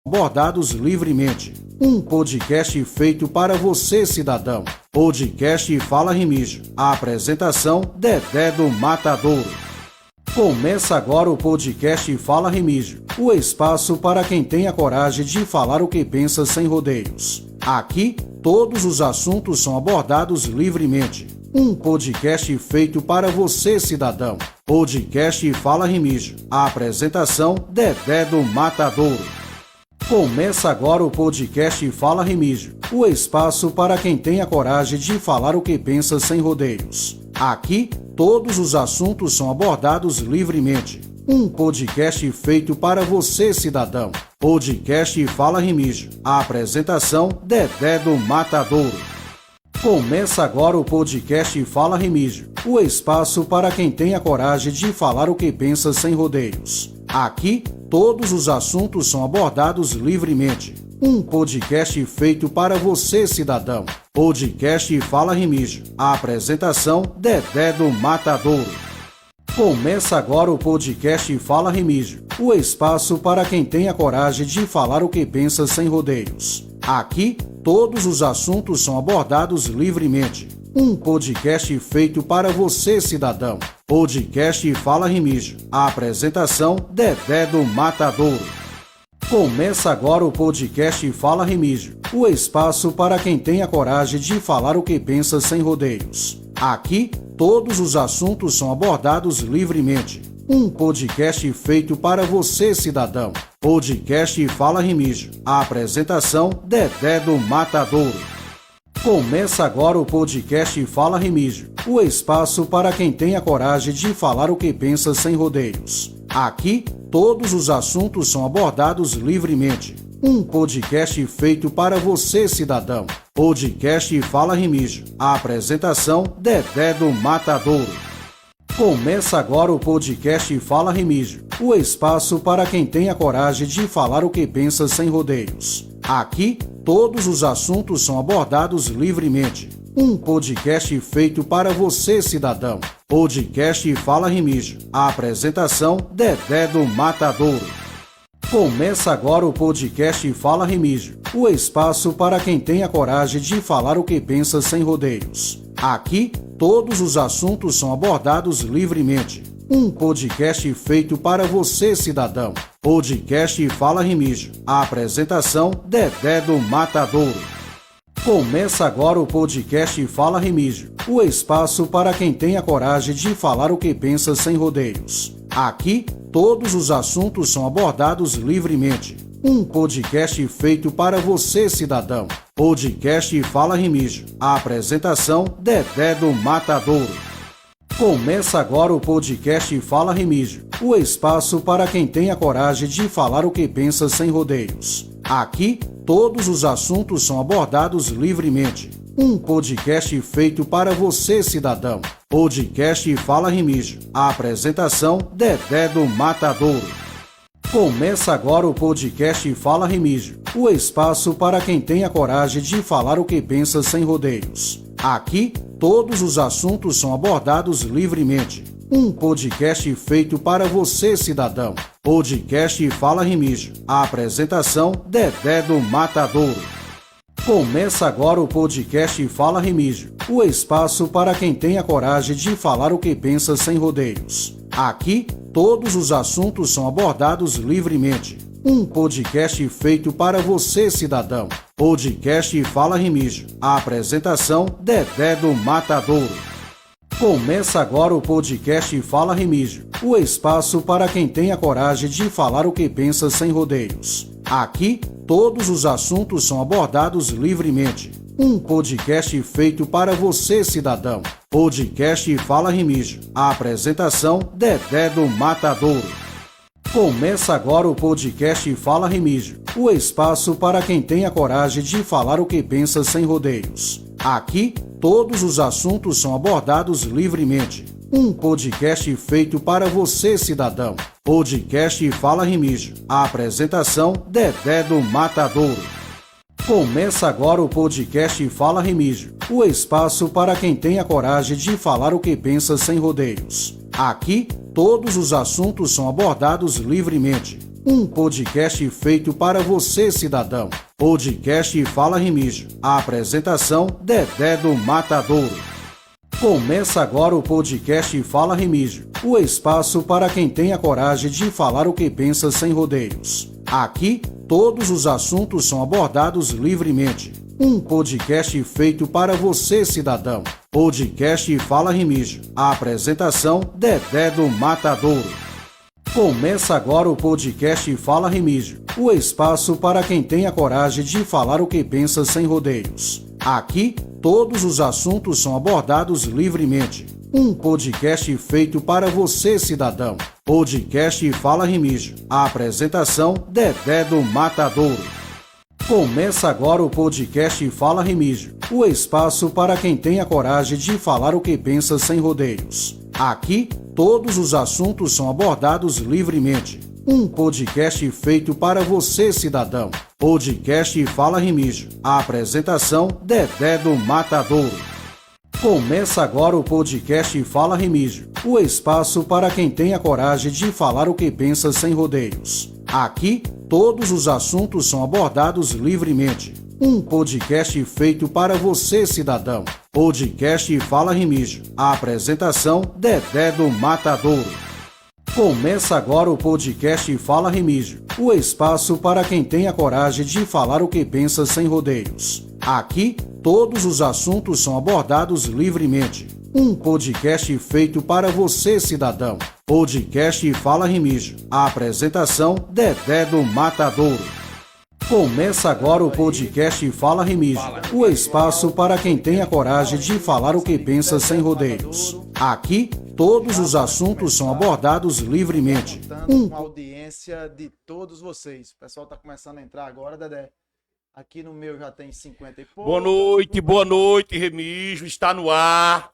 abordados livremente. Um podcast feito para você, cidadão. Podcast Fala Remígio. A apresentação, Dedé do Matadouro. Começa agora o podcast Fala Remígio, o espaço para quem tem a coragem de falar o que pensa sem rodeios. Aqui, todos os assuntos são abordados livremente. Um podcast feito para você, cidadão. Podcast Fala Remígio. A apresentação, Dedé do Matadouro. Começa agora o podcast Fala Remígio, o espaço para quem tem a coragem de falar o que pensa sem rodeios. Aqui, todos os assuntos são abordados livremente. Um podcast feito para você, cidadão. Podcast Fala Remígio. A apresentação, Dedé do Matadouro. Começa agora o podcast Fala Remígio, o espaço para quem tem a coragem de falar o que pensa sem rodeios. Aqui, todos os assuntos são abordados livremente. Um podcast feito para você, cidadão. Podcast Fala Remígio. A apresentação, Dedé do Matadouro. Começa agora o podcast Fala Remígio, o espaço para quem tem a coragem de falar o que pensa sem rodeios. Aqui, todos os assuntos são abordados livremente. Um podcast feito para você, cidadão. Podcast Fala Remígio. A apresentação, Dedé do Matadouro. Começa agora o podcast Fala Remígio, o espaço para quem tem a coragem de falar o que pensa sem rodeios. Aqui, todos os assuntos são abordados livremente. Um podcast feito para você, cidadão. Podcast Fala Remígio. A apresentação, Dedé do Matadouro. Começa agora o podcast Fala Remígio, o espaço para quem tem a coragem de falar o que pensa sem rodeios. Aqui, todos os assuntos são abordados livremente. Um podcast feito para você, cidadão. Podcast Fala Remígio. A apresentação, Dedé do Matadouro. Começa agora o podcast Fala Remígio, o espaço para quem tem a coragem de falar o que pensa sem rodeios. Aqui, todos os assuntos são abordados livremente. Um podcast feito para você, cidadão. Podcast Fala Remígio. A apresentação, Dedé do Matadouro. Começa agora o podcast Fala Remígio, o espaço para quem tem a coragem de falar o que pensa sem rodeios. Aqui, todos os assuntos são abordados livremente. Um podcast feito para você, cidadão. Podcast Fala Remígio. A apresentação, Dedé do Matadouro. Começa agora o podcast Fala Remígio, o espaço para quem tem a coragem de falar o que pensa sem rodeios. Aqui, todos os assuntos são abordados livremente. Um podcast feito para você, cidadão. Podcast Fala Remígio. A apresentação, Dedé do Matadouro. Começa agora o podcast Fala Remígio, o espaço para quem tem a coragem de falar o que pensa sem rodeios. Aqui, todos os assuntos são abordados livremente. Um podcast feito para você, cidadão. Podcast Fala Remígio. A apresentação, Dedé do Matadouro. Começa agora o podcast Fala Remígio, o espaço para quem tem a coragem de falar o que pensa sem rodeios. Aqui, todos os assuntos são abordados livremente. Um podcast feito para você, cidadão. Podcast Fala Remígio. A apresentação, Dedé do Matadouro. Começa agora o podcast Fala Remígio, o espaço para quem tem a coragem de falar o que pensa sem rodeios. Aqui, todos os assuntos são abordados livremente. Um podcast feito para você, cidadão. Podcast Fala Remígio. A apresentação, Dedé do Matadouro. Começa agora o podcast Fala Remígio, o espaço para quem tem a coragem de falar o que pensa sem rodeios. Aqui, todos os assuntos são abordados livremente. Um podcast feito para você, cidadão. Podcast Fala Remígio. A apresentação, Dedé do Matadouro. Começa agora o podcast Fala Remígio, o espaço para quem tem a coragem de falar o que pensa sem rodeios. Aqui, todos os assuntos são abordados livremente. Um podcast feito para você, cidadão. Podcast Fala Remígio. A apresentação, Dedé do Matadouro. Começa agora o podcast Fala Remígio, o espaço para quem tem a coragem de falar o que pensa sem rodeios. Aqui, todos os assuntos são abordados livremente. um podcast feito para você, cidadão. Podcast Fala Remígio. A apresentação, Dedé do Matadouro. Começa agora o podcast Fala Remígio, o espaço para quem tem a coragem de falar o que pensa sem rodeios. Aqui, todos os assuntos são abordados livremente. Um podcast feito para você, cidadão. Podcast Fala Remígio. A apresentação, Dedé do Matadouro. Começa agora o podcast Fala Remígio, o espaço para quem tem a coragem de falar o que pensa sem rodeios. Aqui, todos os assuntos são abordados livremente. Um podcast feito para você, cidadão. Podcast Fala Remígio. A apresentação, Dedé do Matadouro. Começa agora o podcast Fala Remígio, o espaço para quem tem a coragem de falar o que pensa sem rodeios. Aqui, todos os assuntos são abordados livremente. Um podcast feito para você, cidadão. Podcast Fala Remígio. A apresentação, Dedé do Matadouro. Começa agora o podcast Fala Remígio, o espaço para quem tem a coragem de falar o que pensa sem rodeios. Aqui, todos os assuntos são abordados livremente. Um podcast feito para você, cidadão. Podcast Fala Remígio. A apresentação, Dedé do Matadouro. Começa agora o podcast Fala Remígio, o espaço para quem tem a coragem de falar o que pensa sem rodeios. Aqui, todos os assuntos são abordados livremente. Um podcast feito para você, cidadão. Podcast Fala Remígio. A apresentação, Dedé do Matadouro. Começa agora o podcast Fala Remígio, o espaço para quem tem a coragem de falar o que pensa sem rodeios. Aqui, todos os assuntos são abordados livremente. Com a audiência de todos vocês. O pessoal está começando a entrar agora, Dedé. Aqui no meu já tem 50 e pouco. Boa noite, Remígio. Está no ar.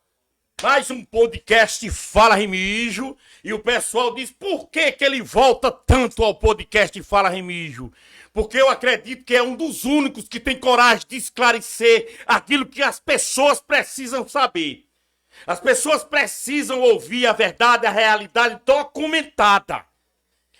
Mais um podcast Fala Remígio. E o pessoal diz, por que que ele volta tanto ao podcast Fala Remígio? Porque eu acredito que é um dos únicos que tem coragem de esclarecer aquilo que as pessoas precisam saber. As pessoas precisam ouvir a verdade, a realidade documentada.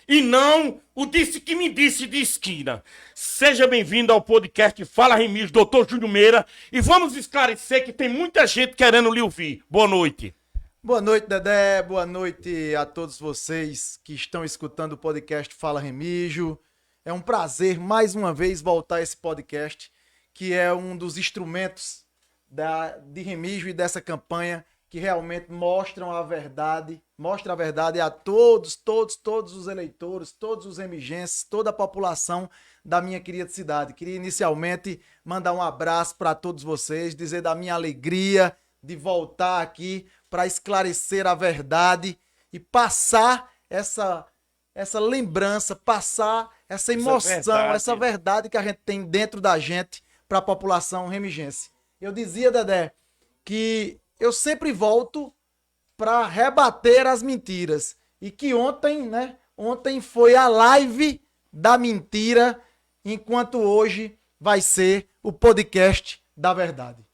E não o disse que me disse de esquina. Seja bem-vindo ao podcast Fala Remígio, Dr. Júnior Meira. E vamos esclarecer que tem muita gente querendo lhe ouvir. Boa noite. Boa noite, Dedé. Boa noite a todos vocês que estão escutando o podcast Fala Remígio. É um prazer, mais uma vez, voltar a esse podcast, que é um dos instrumentos de Remígio e dessa campanha que realmente mostra a verdade a todos os eleitores, todos os remigenses, toda a população da minha querida cidade. Queria inicialmente mandar um abraço para todos vocês, dizer da minha alegria de voltar aqui para esclarecer a verdade e passar essa lembrança, passar essa emoção, essa verdade que a gente tem dentro da gente para a população remigense. Eu dizia, Dedé, que eu sempre volto para rebater as mentiras. E que ontem foi a live da mentira, enquanto hoje vai ser o podcast da verdade.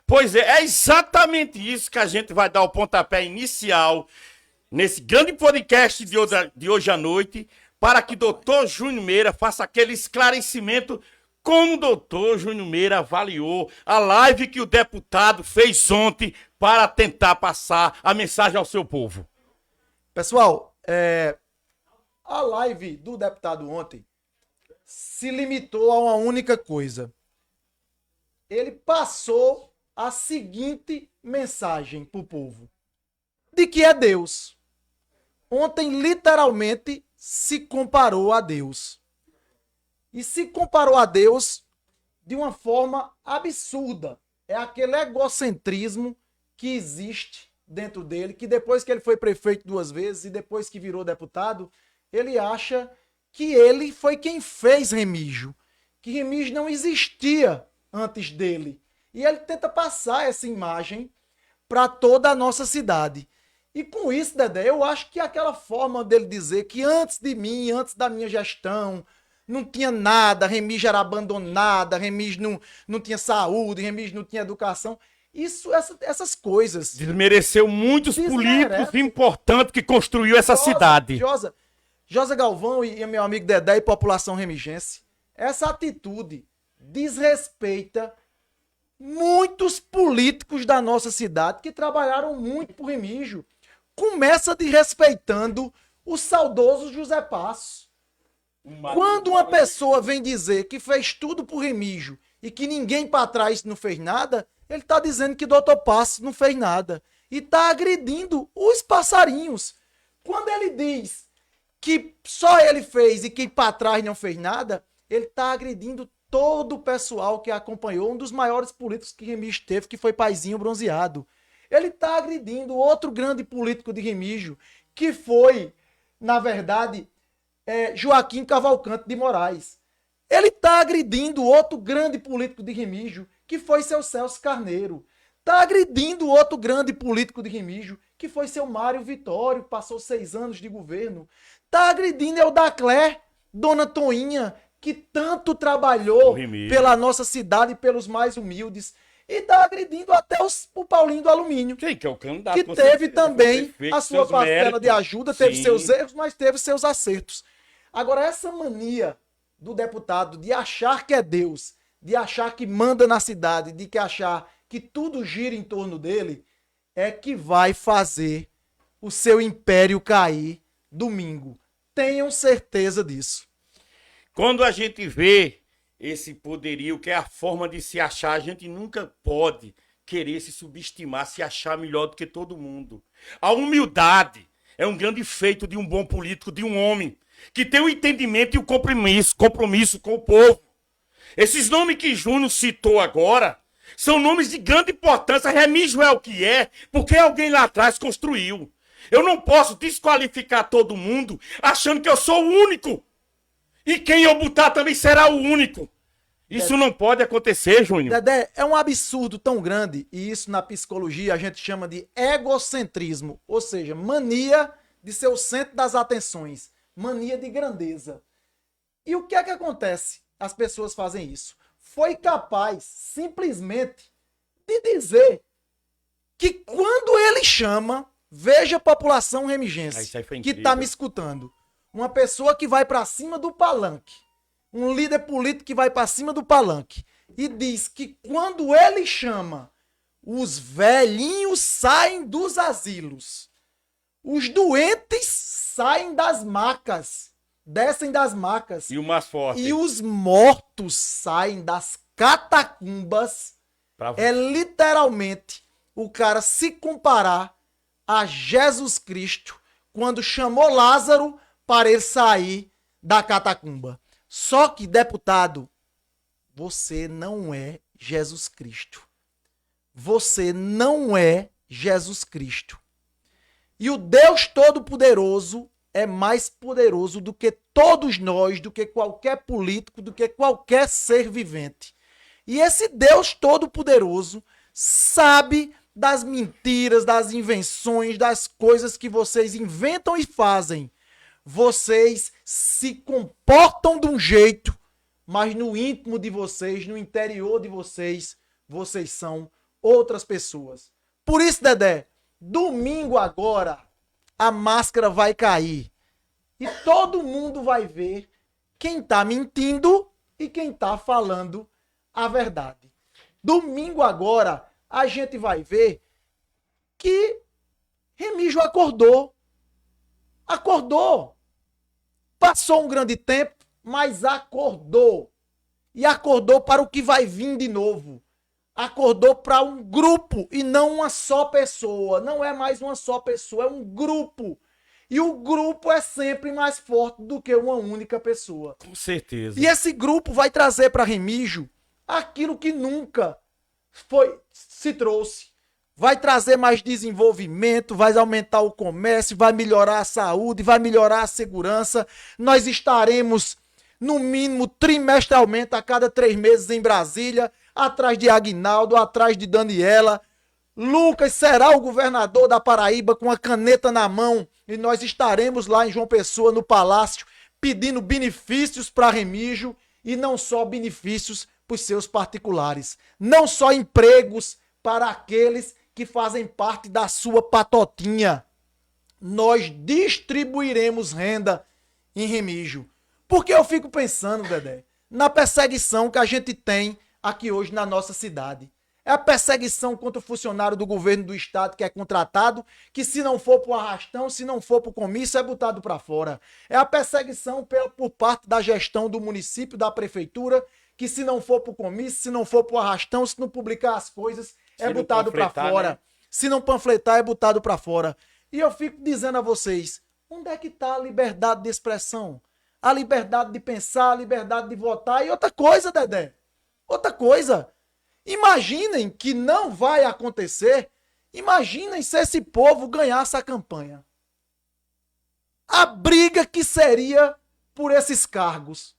Pois é exatamente isso que a gente vai dar o pontapé inicial nesse grande podcast de hoje à noite, para que Dr. Júnior Meira faça aquele esclarecimento como o doutor Júnior Meira avaliou a live que o deputado fez ontem para tentar passar a mensagem ao seu povo. Pessoal, a live do deputado ontem se limitou a uma única coisa. Ele passou a seguinte mensagem para o povo: de que é Deus. Ontem, literalmente, se comparou a Deus. E se comparou a Deus de uma forma absurda. É aquele egocentrismo que existe dentro dele, que depois que ele foi prefeito 2 vezes e depois que virou deputado, ele acha que ele foi quem fez Remígio, que Remígio não existia antes dele. E ele tenta passar essa imagem para toda a nossa cidade. E com isso, Dedé, eu acho que aquela forma dele dizer que antes de mim, antes da minha gestão, não tinha nada, Remígio era abandonada, Remígio não tinha saúde, Remígio não tinha educação. Essas coisas. Desmereceu muitos políticos importantes que construiu essa cidade. José Galvão e meu amigo Dedé e população remigense, essa atitude desrespeita muitos políticos da nossa cidade que trabalharam muito por Remígio. Começa desrespeitando o saudoso José Passos. Quando uma pessoa vem dizer que fez tudo por Remígio e que ninguém para trás não fez nada, ele está dizendo que Dr. Passos não fez nada. E está agredindo os passarinhos. Quando ele diz que só ele fez e que para trás não fez nada, ele está agredindo todo o pessoal que acompanhou um dos maiores políticos que Remígio teve, que foi Paizinho Bronzeado. Ele está agredindo outro grande político de Remígio, que foi, na verdade, Joaquim Cavalcante de Moraes. Ele está agredindo outro grande político de Remígio, que foi seu Celso Carneiro. Está agredindo outro grande político de Remígio, que foi seu Mário Vitório, passou 6 anos de governo. Está agredindo Eudacler, Dona Toinha, que tanto trabalhou pela nossa cidade e pelos mais humildes. E está agredindo até o Paulinho do Alumínio, que é o candidato, que teve também a sua parcela méritos, de ajuda, teve sim, seus erros, mas teve seus acertos. Agora, essa mania do deputado de achar que é Deus, de achar que manda na cidade, de que achar que tudo gira em torno dele, é que vai fazer o seu império cair domingo. Tenham certeza disso. Quando a gente vê esse poderio, que é a forma de se achar, a gente nunca pode querer se subestimar, se achar melhor do que todo mundo. A humildade é um grande feito de um bom político, de um homem que tem o entendimento e o compromisso com o povo. Esses nomes que Júnior citou agora são nomes de grande importância. Remígio é o que é, porque alguém lá atrás construiu. Eu não posso desqualificar todo mundo achando que eu sou o único. E quem eu botar também será o único. Isso não pode acontecer, Júnior. Dedé, é um absurdo tão grande, e isso na psicologia a gente chama de egocentrismo, ou seja, mania de ser o centro das atenções, mania de grandeza. E o que é que acontece? As pessoas fazem isso. Foi capaz, simplesmente, de dizer que quando ele chama, veja a população remigense que está me escutando, uma pessoa que vai para cima do palanque, um líder político que vai para cima do palanque e diz que quando ele chama, os velhinhos saem dos asilos, os doentes saem das macas, descem das macas, e o mais forte, e os mortos saem das catacumbas. É literalmente o cara se comparar a Jesus Cristo quando chamou Lázaro para ele sair da catacumba. Só que, deputado, você não é Jesus Cristo. Você não é Jesus Cristo. E o Deus Todo-Poderoso é mais poderoso do que todos nós, do que qualquer político, do que qualquer ser vivente. E esse Deus Todo-Poderoso sabe das mentiras, das invenções, das coisas que vocês inventam e fazem. Vocês se comportam de um jeito, mas no íntimo de vocês, no interior de vocês, vocês são outras pessoas. Por isso, Dedé, domingo agora, a máscara vai cair. E todo mundo vai ver quem tá mentindo e quem tá falando a verdade. Domingo agora, a gente vai ver que Remígio acordou. Acordou. Passou um grande tempo, mas acordou. E acordou para o que vai vir de novo. Acordou para um grupo e não uma só pessoa. Não é mais uma só pessoa, é um grupo. E o grupo é sempre mais forte do que uma única pessoa. Com certeza. E esse grupo vai trazer para Remígio aquilo que nunca se trouxe. Vai trazer mais desenvolvimento, vai aumentar o comércio, vai melhorar a saúde, vai melhorar a segurança. Nós estaremos, no mínimo, trimestralmente, a cada 3 meses em Brasília, atrás de Aguinaldo, atrás de Daniela. Lucas será o governador da Paraíba com a caneta na mão e nós estaremos lá em João Pessoa, no Palácio, pedindo benefícios para Remígio e não só benefícios para os seus particulares, não só empregos para aqueles que fazem parte da sua patotinha. Nós distribuiremos renda em Remígio. Porque eu fico pensando, Dedé, na perseguição que a gente tem aqui hoje na nossa cidade. É a perseguição contra o funcionário do governo do estado que é contratado, que se não for pro arrastão, se não for pro comício, é botado para fora. É a perseguição por parte da gestão do município, da prefeitura, que se não for pro comício, se não for pro arrastão, se não publicar as coisas, é botado para fora. Né? Se não panfletar, é botado para fora. E eu fico dizendo a vocês, onde é que tá a liberdade de expressão? A liberdade de pensar, a liberdade de votar e outra coisa, Dedé. Outra coisa. Imaginem que não vai acontecer. Imaginem se esse povo ganhasse a campanha. A briga que seria por esses cargos.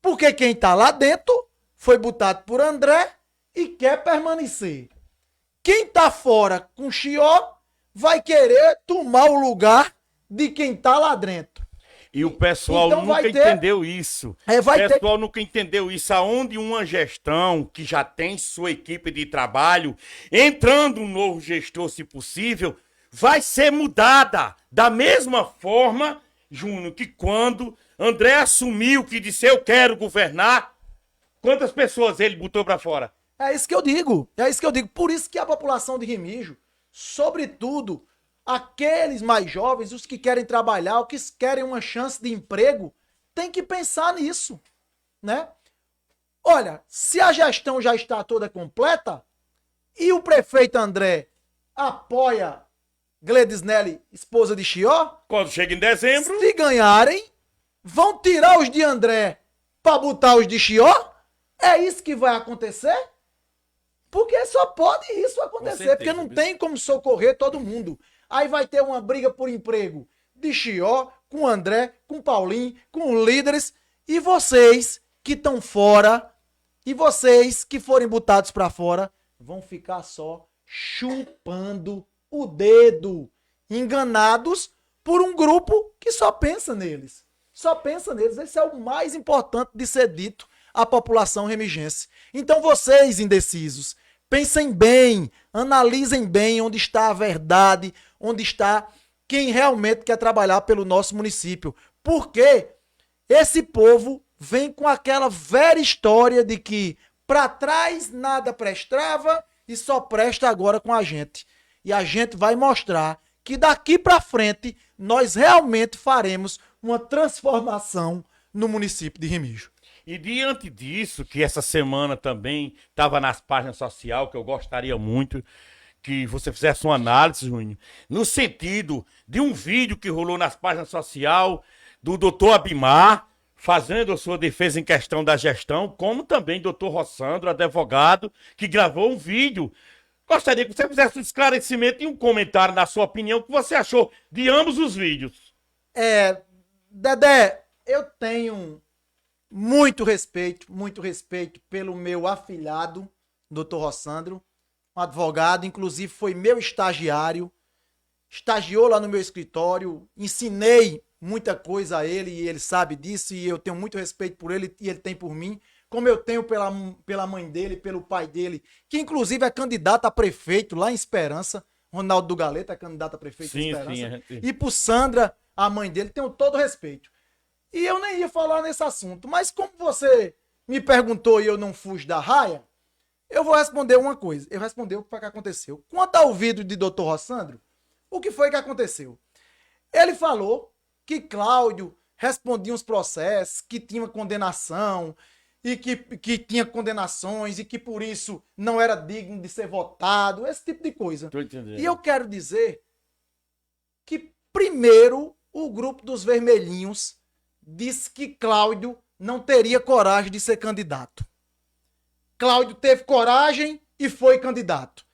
Porque quem está lá dentro foi botado por André e quer permanecer. Quem está fora com Chió vai querer tomar o lugar de quem está lá dentro. E o pessoal então nunca entendeu isso. O pessoal nunca entendeu isso. Aonde uma gestão que já tem sua equipe de trabalho, entrando um novo gestor, se possível, vai ser mudada. Da mesma forma, Júnior, que quando André assumiu, que disse eu quero governar, quantas pessoas ele botou para fora? É isso que eu digo. É isso que eu digo. Por isso que a população de Remígio, sobretudo aqueles mais jovens, os que querem trabalhar, os que querem uma chance de emprego, tem que pensar nisso, né? Olha, se a gestão já está toda completa e o prefeito André apoia Gledes Nelly, esposa de Chió, quando chega em dezembro, se ganharem, vão tirar os de André para botar os de Chió? É isso que vai acontecer? Porque só pode isso acontecer, certeza, porque não tem como socorrer todo mundo. Aí vai ter uma briga por emprego de Chió, com André, com Paulinho, com líderes. E vocês que estão fora, e vocês que forem botados para fora, vão ficar só chupando o dedo, enganados por um grupo que só pensa neles. Só pensa neles. Esse é o mais importante de ser dito à população remigense. Então vocês, indecisos, pensem bem, analisem bem onde está a verdade, onde está quem realmente quer trabalhar pelo nosso município. Porque esse povo vem com aquela velha história de que para trás nada prestava e só presta agora com a gente. E a gente vai mostrar que daqui para frente nós realmente faremos uma transformação no município de Remígio. E diante disso, que essa semana também estava nas páginas sociais, que eu gostaria muito que você fizesse uma análise, Júnior, no sentido de um vídeo que rolou nas páginas sociais do doutor Abimar, fazendo a sua defesa em questão da gestão, como também doutor Rossandro, advogado, que gravou um vídeo. Gostaria que você fizesse um esclarecimento e um comentário na sua opinião, o que você achou de ambos os vídeos. Dedé, eu tenho muito respeito pelo meu afilhado, doutor Rossandro, um advogado, inclusive foi meu estagiário, estagiou lá no meu escritório, ensinei muita coisa a ele e ele sabe disso e eu tenho muito respeito por ele e ele tem por mim, como eu tenho pela mãe dele, pelo pai dele, que inclusive é candidato a prefeito lá em Esperança, Ronaldo do Galeta é candidato a prefeito em Esperança, e por Sandra, a mãe dele, tenho todo respeito. E eu nem ia falar nesse assunto, mas como você me perguntou e eu não fujo da raia, eu vou responder uma coisa. Eu respondi o que foi que aconteceu. Quanto ao vídeo de Dr. Rossandro, o que foi que aconteceu? Ele falou que Cláudio respondia uns processos, que tinha condenação, e que tinha condenações, e que por isso não era digno de ser votado, esse tipo de coisa. Tô entendendo. E eu quero dizer que, primeiro, o grupo dos vermelhinhos disse que Cláudio não teria coragem de ser candidato. Cláudio teve coragem e foi candidato.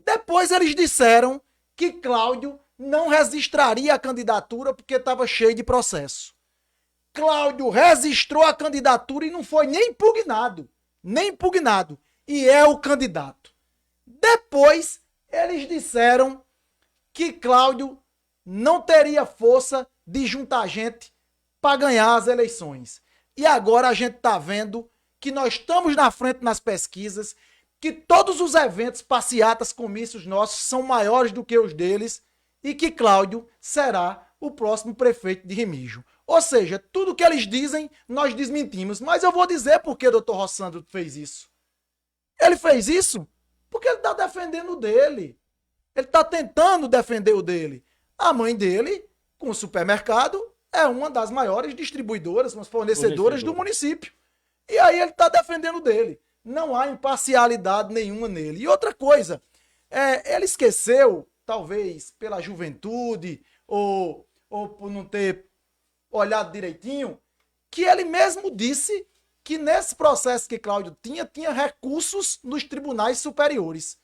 Depois eles disseram que Cláudio não registraria a candidatura porque estava cheio de processo. Cláudio registrou a candidatura e não foi nem impugnado. Nem impugnado. E é o candidato. Depois eles disseram que Cláudio não teria força de juntar gente para ganhar as eleições. E agora a gente está vendo que nós estamos na frente nas pesquisas, que todos os eventos, passeatas, comícios nossos são maiores do que os deles e que Cláudio será o próximo prefeito de Remígio. Ou seja, tudo que eles dizem, nós desmentimos. Mas eu vou dizer por que o doutor Rossandro fez isso. Ele fez isso porque ele está defendendo o dele. Ele está tentando defender o dele. A mãe dele, com o supermercado, é uma das maiores distribuidoras, fornecedoras do município. E aí ele está defendendo o dele. Não há imparcialidade nenhuma nele. E outra coisa, ele esqueceu, talvez pela juventude ou por não ter olhado direitinho, que ele mesmo disse que nesse processo que Cláudio tinha recursos nos tribunais superiores.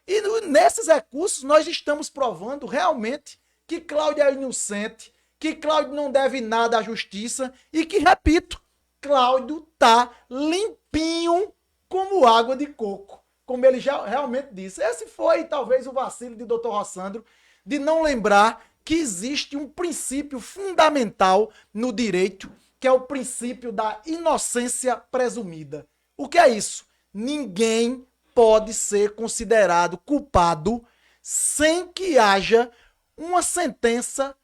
E nesses recursos nós estamos provando realmente que Cláudio é inocente, que Cláudio não deve nada à justiça e que, repito, Cláudio tá limpinho como água de coco, como ele já realmente disse. Esse foi talvez o vacilo de Dr. Rossandro de não lembrar que existe um princípio fundamental no direito, que é o princípio da inocência presumida. O que é isso? Ninguém pode ser considerado culpado sem que haja uma sentença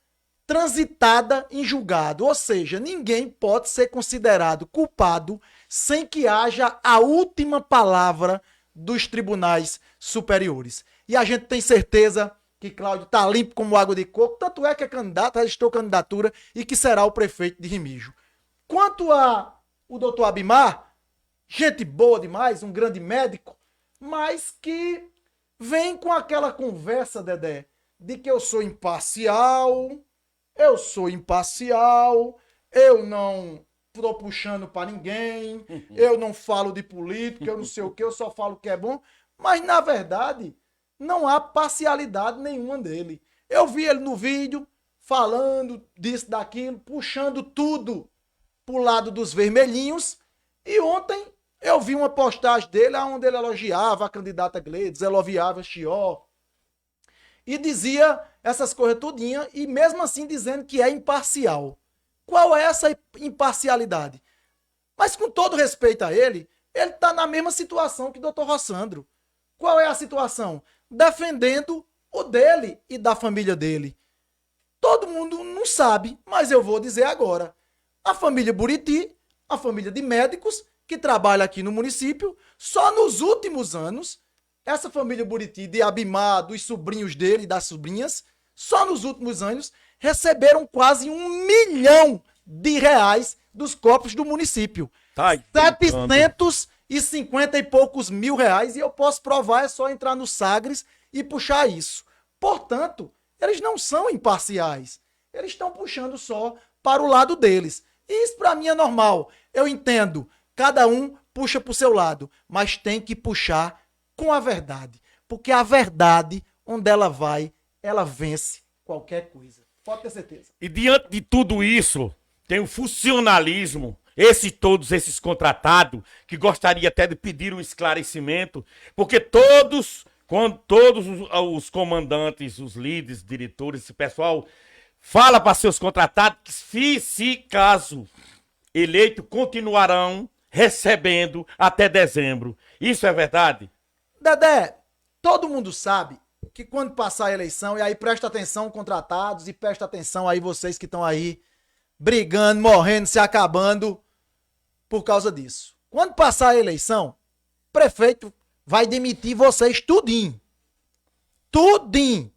transitada em julgado. Ou seja, ninguém pode ser considerado culpado sem que haja a última palavra dos tribunais superiores. E a gente tem certeza que Cláudio está limpo como água de coco, tanto é que é candidato, registrou candidatura e que será o prefeito de Remígio. Quanto ao doutor Abimar, gente boa demais, um grande médico, mas que vem com aquela conversa, Dedé, de que eu sou imparcial, eu não tô puxando para ninguém, eu não falo de política, eu não sei o que, eu só falo o que é bom, mas na verdade não há parcialidade nenhuma dele. Eu vi ele no vídeo falando disso, daquilo, puxando tudo pro lado dos vermelhinhos, e ontem eu vi uma postagem dele onde ele elogiava a candidata Gleides, elogiava Chió, e dizia essas coisas tudinha, e mesmo assim dizendo que é imparcial. Qual é essa imparcialidade? Mas com todo respeito a ele está na mesma situação que o Dr. Rossandro. Qual é a situação? Defendendo o dele e da família dele. Todo mundo não sabe, mas eu vou dizer agora. A família Buriti, a família de médicos que trabalha aqui no município, só nos últimos anos, essa família Buriti de Abimar, dos sobrinhos dele e das sobrinhas, só nos últimos anos, receberam quase R$1 milhão dos cofres do município. 750 e poucos mil reais, e eu posso provar, é só entrar no Sagres e puxar isso. Portanto, eles não são imparciais. Eles estão puxando só para o lado deles. E isso para mim é normal. Eu entendo. Cada um puxa para o seu lado. Mas tem que puxar com a verdade. Porque a verdade, onde ela vai, ela vence qualquer coisa. Pode ter certeza. E diante de tudo isso, tem o funcionalismo, todos esses contratados, que gostaria até de pedir um esclarecimento, porque todos os comandantes, os líderes, diretores, esse pessoal, fala para seus contratados que se caso eleito, continuarão recebendo até dezembro. Isso é verdade? Dedé, todo mundo sabe que quando passar a eleição, e aí presta atenção contratados, e presta atenção aí vocês que estão aí brigando, morrendo, se acabando por causa disso. Quando passar a eleição, o prefeito vai demitir vocês tudinho. Tudinho.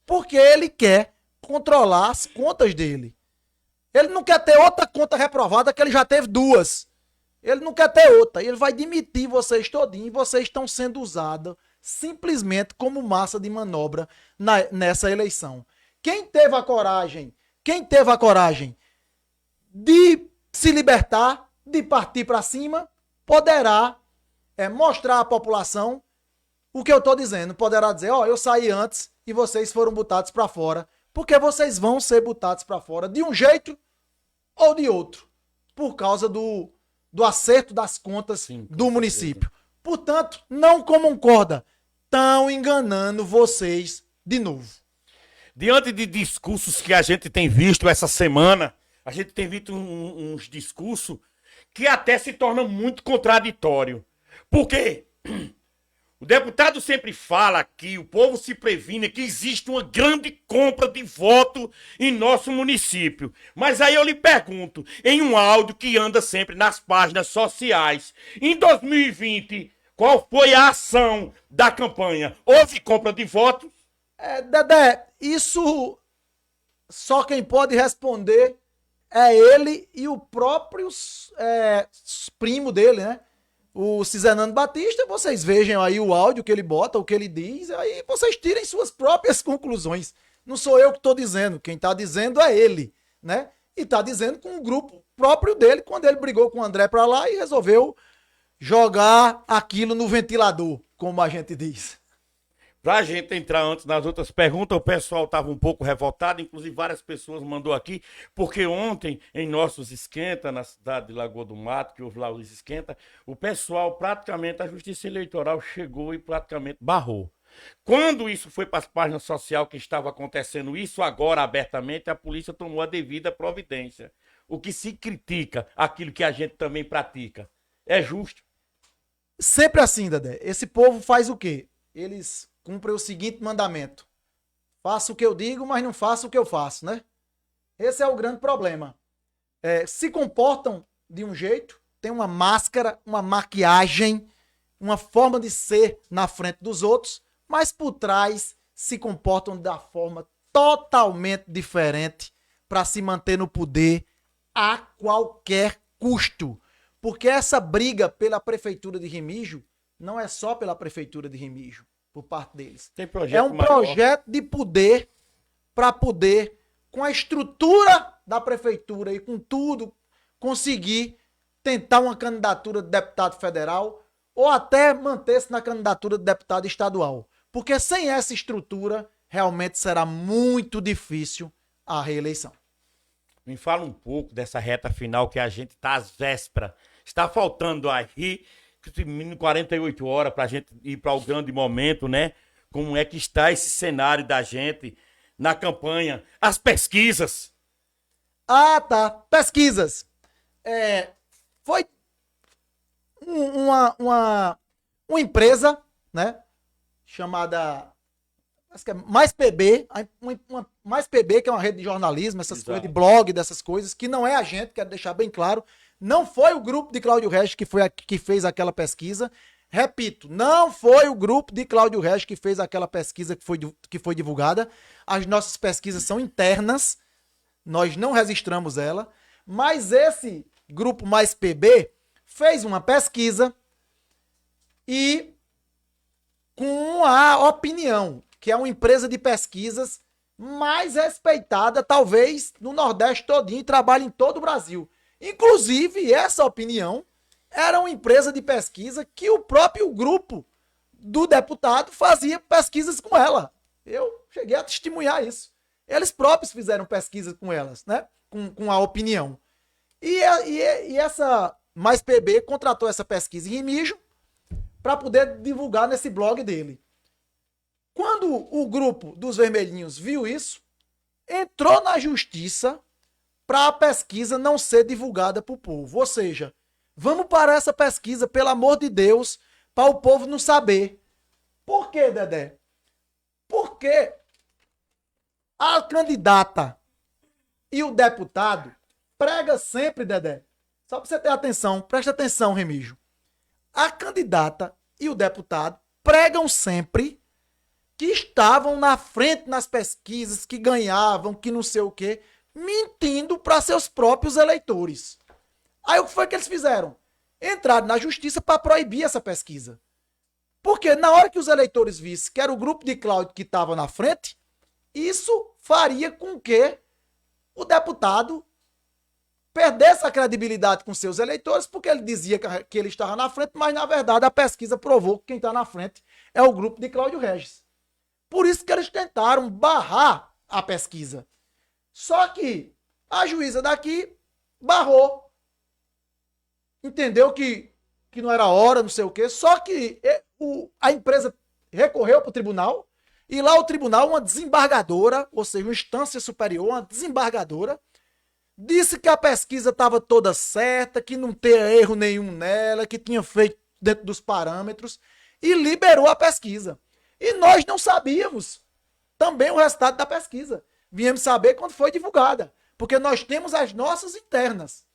Porque ele quer controlar as contas dele. Ele não quer ter outra conta reprovada, que ele já teve 2. Ele não quer ter outra. Ele vai demitir vocês todinho, e vocês estão sendo usados simplesmente como massa de manobra nessa eleição. Quem teve a coragem de se libertar, de partir para cima, poderá mostrar à população o que eu estou dizendo. Poderá dizer, eu saí antes e vocês foram botados para fora, porque vocês vão ser botados para fora de um jeito ou de outro, por causa do acerto das contas do município. Portanto, não concorda. Estão enganando vocês de novo. Diante de discursos que a gente tem visto essa semana, a gente tem visto uns discursos que até se tornam muito contraditórios. Porque O deputado sempre fala aqui, o povo se previne que existe uma grande compra de voto em nosso município. Mas aí eu lhe pergunto, em um áudio que anda sempre nas páginas sociais, em 2020, qual foi a ação da campanha? Houve compra de votos? Dedé, isso só quem pode responder é ele e o próprio primo dele, né? O Cizenando Batista. Vocês vejam aí o áudio que ele bota, o que ele diz, aí vocês tirem suas próprias conclusões. Não sou eu que estou dizendo, quem está dizendo é ele, né? E está dizendo com o grupo próprio dele, quando ele brigou com o André para lá e resolveu jogar aquilo no ventilador, como a gente diz. Pra gente entrar antes nas outras perguntas, o pessoal estava um pouco revoltado, inclusive várias pessoas mandou aqui, porque ontem, em nossos esquenta, na cidade de Lagoa do Mato, que houve lá os esquenta, o pessoal, praticamente, a Justiça Eleitoral chegou e praticamente barrou. Quando isso foi para as páginas sociais que estava acontecendo isso agora abertamente, a polícia tomou a devida providência. O que se critica, aquilo que a gente também pratica. É justo. Sempre assim, Dedé. Esse povo faz o quê? Eles cumprem o seguinte mandamento: faça o que eu digo, mas não faça o que eu faço, né? Esse é o grande problema. Se comportam de um jeito, tem uma máscara, uma maquiagem, uma forma de ser na frente dos outros, mas por trás se comportam da forma totalmente diferente para se manter no poder a qualquer custo. Porque essa briga pela prefeitura de Remígio não é só pela prefeitura de Remígio, por parte deles. Tem projeto é um maior. projeto de poder para poder, com a estrutura da prefeitura e com tudo, conseguir tentar uma candidatura de deputado federal ou até manter-se na candidatura de deputado estadual. Porque sem essa estrutura, realmente será muito difícil a reeleição. Me fala um pouco dessa reta final que a gente está às vésperas. Está faltando aí 48 horas para a gente ir para o grande momento, né? Como é que está esse cenário da gente na campanha? As pesquisas. Ah, tá. Pesquisas. Foi uma empresa, né? Chamada, acho que é Mais PB, Mais PB, que é uma rede de jornalismo, essas Exato. coisas, de blog, dessas coisas, que não é a gente, quero deixar bem claro. Não foi o grupo de Cláudio Regis que fez aquela pesquisa. Repito, não foi o grupo de Cláudio Regis que fez aquela pesquisa que foi divulgada. As nossas pesquisas são internas, nós não registramos ela, mas esse grupo Mais PB fez uma pesquisa e com a Opinião, que é uma empresa de pesquisas mais respeitada, talvez, no Nordeste todinho, e trabalha em todo o Brasil. Inclusive, essa Opinião era uma empresa de pesquisa que o próprio grupo do deputado fazia pesquisas com ela. Eu cheguei a testemunhar isso. Eles próprios fizeram pesquisas com elas, né? Com a Opinião. E essa Mais PB contratou essa pesquisa em Remígio para poder divulgar nesse blog dele. Quando o grupo dos Vermelhinhos viu isso, entrou na justiça para a pesquisa não ser divulgada para o povo. Ou seja, vamos parar essa pesquisa, pelo amor de Deus, para o povo não saber. Por quê, Dedé? Porque a candidata e o deputado prega sempre, Dedé. Só para você ter atenção, presta atenção, Remígio. A candidata e o deputado pregam sempre que estavam na frente nas pesquisas, que ganhavam, que não sei o quê, mentindo para seus próprios eleitores. Aí o que foi que eles fizeram? Entraram na justiça para proibir essa pesquisa. Porque na hora que os eleitores vissem que era o grupo de Cláudio que estava na frente, isso faria com que o deputado perdesse a credibilidade com seus eleitores, porque ele dizia que ele estava na frente, mas na verdade a pesquisa provou que quem está na frente é o grupo de Cláudio Regis. Por isso que eles tentaram barrar a pesquisa. Só que a juíza daqui barrou. Entendeu que não era hora, não sei o quê. Só que a empresa recorreu para o tribunal, e lá o tribunal, uma desembargadora, ou seja, uma instância superior, uma desembargadora, disse que a pesquisa estava toda certa, que não tinha erro nenhum nela, que tinha feito dentro dos parâmetros. e liberou a pesquisa. E nós não sabíamos também o resultado da pesquisa. Viemos saber quando foi divulgada, porque nós temos as nossas internas.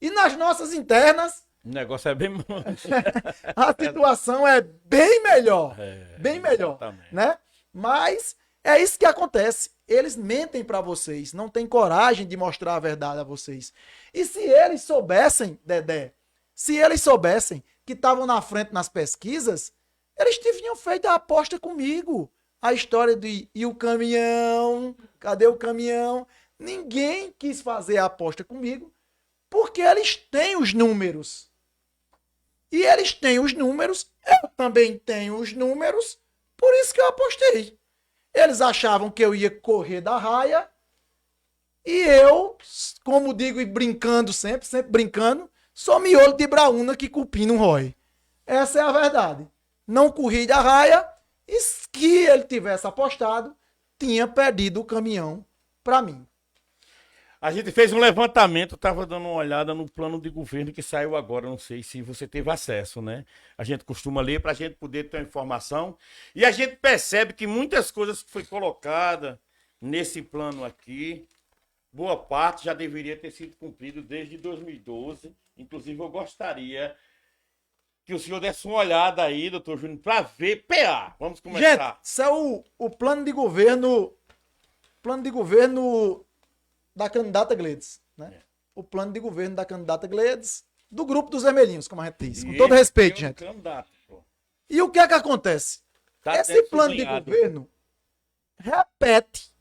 E nas nossas internas, O negócio é bem... a situação é bem melhor. Bem melhor, exatamente. né? Mas é isso que acontece. Eles mentem para vocês, não têm coragem de mostrar a verdade a vocês. E se eles soubessem, Dedé, se eles soubessem que estavam na frente nas pesquisas, eles tinham feito a aposta comigo. A história de e o caminhão, cadê o caminhão? Ninguém quis fazer a aposta comigo, porque eles têm os números. E eles têm os números, eu também tenho os números, por isso que eu apostei. Eles achavam que eu ia correr da raia, e eu, como digo e brincando sempre brincando, sou miolo de braúna que cupim não rói. Essa é a verdade. Não corri da raia, e se ele tivesse apostado, tinha perdido o caminhão para mim. A gente fez um levantamento, estava dando uma olhada no plano de governo que saiu agora, não sei se você teve acesso, né? A gente costuma ler para a gente poder ter uma informação e a gente percebe que muitas coisas que foi colocada nesse plano aqui, boa parte já deveria ter sido cumprido desde 2012. Inclusive, eu gostaria que o senhor desse uma olhada aí, doutor Júnior, para ver PA. Vamos começar. Gente, isso é o plano de governo da candidata Gledes, né? O plano de governo da candidata Gledes, do grupo dos vermelhinhos, como a gente diz. Com todo respeito, gente. Candidato, pô. E o que é que acontece? Tá Esse sendo plano de sublinhado. governo repete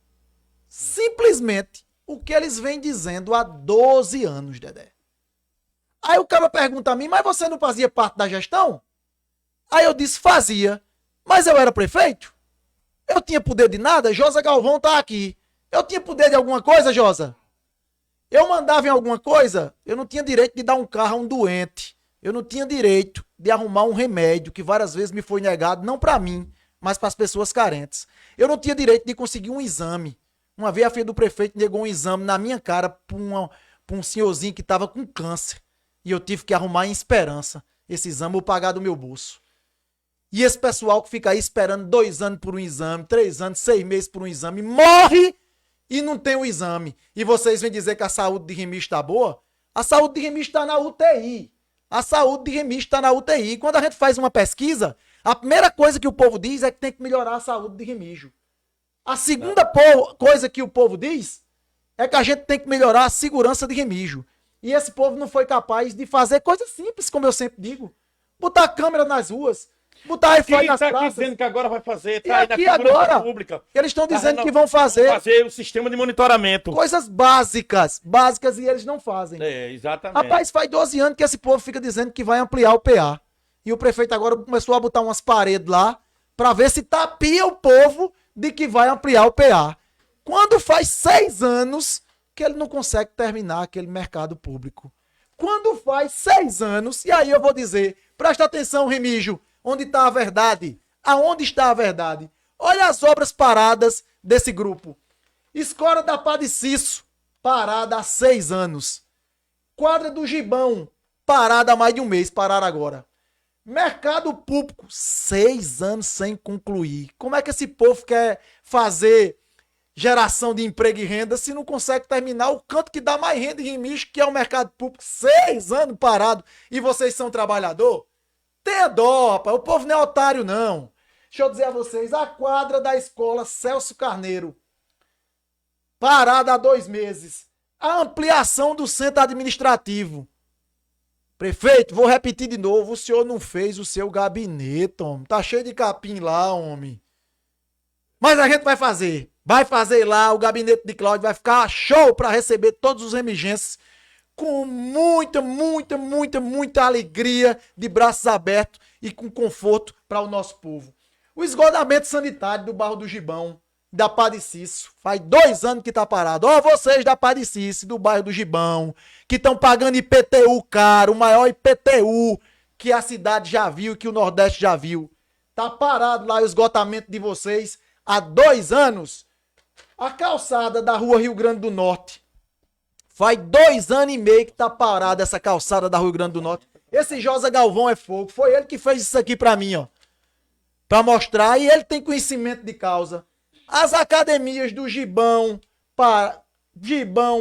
simplesmente o que eles vêm dizendo há 12 anos, Dedé. Aí o cara pergunta a mim, mas você não fazia parte da gestão? Aí eu disse, fazia. Mas eu era prefeito? Eu tinha poder de nada? Josa Galvão tá aqui. Eu tinha poder de alguma coisa, Josa? Eu mandava em alguma coisa? Eu não tinha direito de dar um carro a um doente. Eu não tinha direito de arrumar um remédio que várias vezes me foi negado, não para mim, mas para as pessoas carentes. Eu não tinha direito de conseguir um exame. Uma vez a filha do prefeito negou um exame na minha cara para um senhorzinho que estava com câncer. E eu tive que arrumar em Esperança. Esse exame eu vou pagar do meu bolso. E esse pessoal que fica aí esperando 2 anos por um exame, 3 anos, 6 meses por um exame, morre e não tem o exame. E vocês vêm dizer que a saúde de Remígio está boa? A saúde de Remígio está na UTI. A saúde de Remígio está na UTI. E quando a gente faz uma pesquisa, a primeira coisa que o povo diz é que tem que melhorar a saúde de Remígio. A segunda coisa que o povo diz é que a gente tem que melhorar a segurança de Remígio. E esse povo não foi capaz de fazer coisas simples, como eu sempre digo. Botar câmera nas ruas, botar Wi-Fi Quem nas tá aqui praças. dizendo que agora vai fazer? E Tá aí na aqui Câmara agora, Pública. eles estão dizendo Tá que vão fazer fazer o sistema de monitoramento. coisas básicas e eles não fazem. É, exatamente. Rapaz, faz 12 anos que esse povo fica dizendo que vai ampliar o PA. E o prefeito agora começou a botar umas paredes lá para ver se tapia o povo de que vai ampliar o PA. Quando faz 6 anos que ele não consegue terminar aquele mercado público. Quando faz 6 anos, e aí eu vou dizer, presta atenção, Remígio, onde está a verdade? Aonde está a verdade? Olha as obras paradas desse grupo. Escola da Padeciço, parada há 6 anos. Quadra do Gibão, parada há mais de um mês, pararam agora. Mercado Público, 6 anos sem concluir. Como é que esse povo quer fazer geração de emprego e renda se não consegue terminar o canto que dá mais renda em Remígio, que é o mercado público? 6 anos parado e vocês são trabalhador? Tenha dó, rapaz. O povo não é otário, não. Deixa eu dizer a vocês, a quadra da escola Celso Carneiro, parada há 2 meses. A ampliação do centro administrativo. Prefeito, vou repetir de novo, o senhor não fez o seu gabinete, homem. Tá cheio de capim lá, homem. Mas a gente vai fazer. Vai fazer lá, o gabinete de Cláudio vai ficar show para receber todos os remigenses com muita alegria, de braços abertos e com conforto para o nosso povo. O esgotamento sanitário do bairro do Gibão, da Padeciço, faz 2 anos que tá parado. Ó, vocês da Padeciço, do bairro do Gibão, que estão pagando IPTU caro, o maior IPTU que a cidade já viu e que o Nordeste já viu. Tá parado lá o esgotamento de vocês há 2 anos. A calçada da rua Rio Grande do Norte. Faz 2 anos e meio que tá parada essa calçada da Rio Grande do Norte. Esse Josa Galvão é fogo. Foi ele que fez isso aqui pra mim, ó. Para mostrar, e ele tem conhecimento de causa. As academias do Gibão,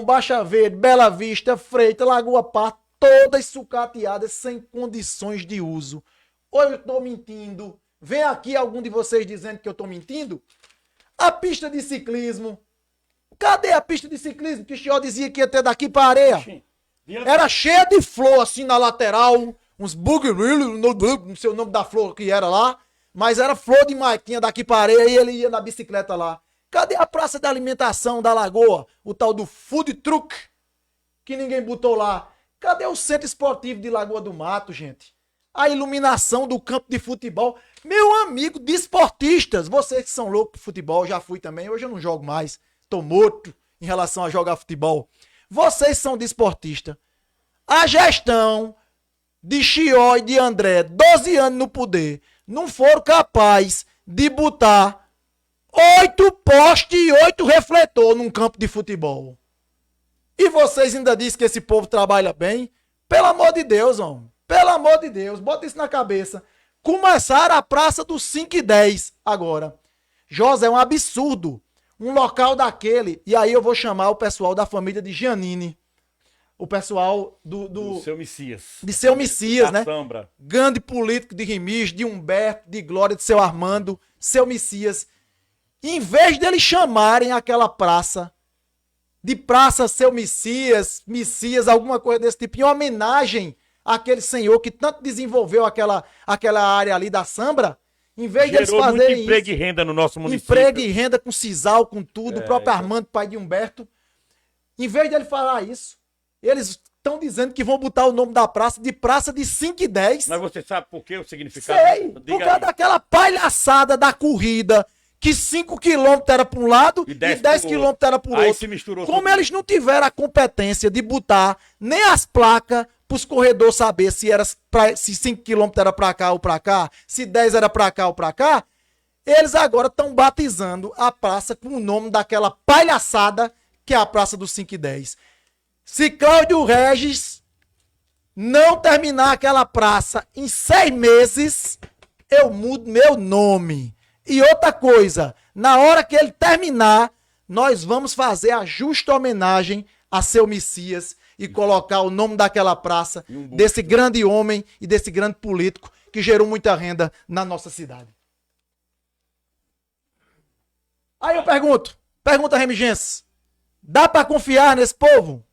Baixa Verde, Bela Vista, Freitas, Lagoa Par, todas sucateadas, sem condições de uso. Ou eu estou mentindo? Vem aqui algum de vocês dizendo que eu estou mentindo? A pista de ciclismo. Cadê a pista de ciclismo que o senhor dizia que ia ter daqui para areia? Era cheia de flor assim na lateral, uns bugrilos, não sei o nome da flor que era lá, mas era flor de maiquinha daqui para areia e ele ia na bicicleta lá. Cadê a praça de alimentação da Lagoa? O tal do food truck, que ninguém botou lá. Cadê o centro esportivo de Lagoa do Mato, gente? A iluminação do campo de futebol. Meu amigo, desportistas, vocês que são loucos de futebol, já fui também, hoje eu não jogo mais, tô morto em relação a jogar futebol. Vocês são desportistas. A gestão de Chió e de André, 12 anos no poder, não foram capazes de botar 8 postes e 8 refletores num campo de futebol. E vocês ainda dizem que esse povo trabalha bem? Pelo amor de Deus, homem. Pelo amor de Deus, bota isso na cabeça. Começaram a Praça dos 5 e 10 agora. José, é um absurdo. Um local daquele. E aí eu vou chamar o pessoal da família de Giannini. O pessoal do Seu Messias. De Seu Messias, da né? Sambra. Grande político de Remígio, de Humberto, de Glória, de Seu Armando, Seu Messias. Em vez deles chamarem aquela praça de Praça Seu Messias, alguma coisa desse tipo, em homenagem àquele senhor que tanto desenvolveu aquela área ali da Sambra, em vez deles fazerem muito emprego e renda no nosso município. Emprego e renda com sisal, com tudo, o próprio Armando, pai de Humberto. Em vez de ele falar isso, eles estão dizendo que vão botar o nome da praça de Praça de 5 e 10. Mas você sabe por que o significado? Sei, por causa daquela palhaçada da corrida, que 5 quilômetros era para um lado e 10 quilômetros era para o outro. Se misturou. Como eles não tiveram a competência de botar nem as placas para os corredores saber se 5 quilômetros era para cá ou para cá, se 10 era para cá ou para cá, eles agora estão batizando a praça com o nome daquela palhaçada que é a Praça dos 5 e 10. Se Cláudio Regis não terminar aquela praça em 6 meses, eu mudo meu nome. E outra coisa, na hora que ele terminar, nós vamos fazer a justa homenagem a Seu Messias e colocar o nome daquela praça, desse grande homem e desse grande político que gerou muita renda na nossa cidade. Aí eu pergunta Remigenses, dá pra confiar nesse povo?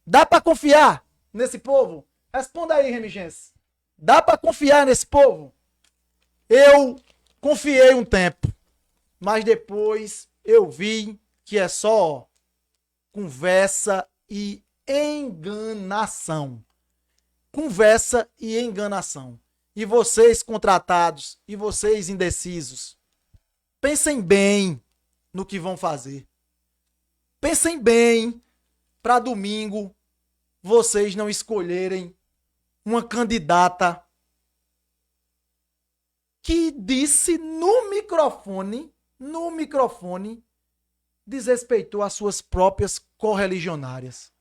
Dá pra confiar nesse povo? Responda aí, Remigenses. Dá pra confiar nesse povo? Eu confiei um tempo, mas depois eu vi que é só conversa e enganação. Conversa e enganação. E vocês contratados, e vocês indecisos, pensem bem no que vão fazer. Pensem bem para domingo vocês não escolherem uma candidata que disse no microfone, desrespeitou as suas próprias correligionárias.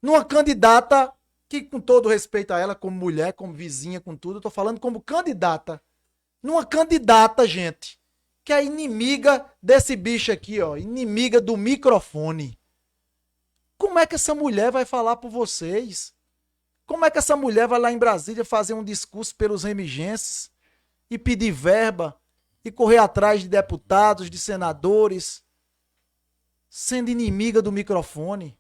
Numa candidata que, com todo respeito a ela, como mulher, como vizinha, com tudo, eu tô falando como candidata. Numa candidata, gente, que é inimiga desse bicho aqui, ó, inimiga do microfone. Como é que essa mulher vai falar por vocês? Como é que essa mulher vai lá em Brasília fazer um discurso pelos remigenses e pedir verba e correr atrás de deputados, de senadores, sendo inimiga do microfone?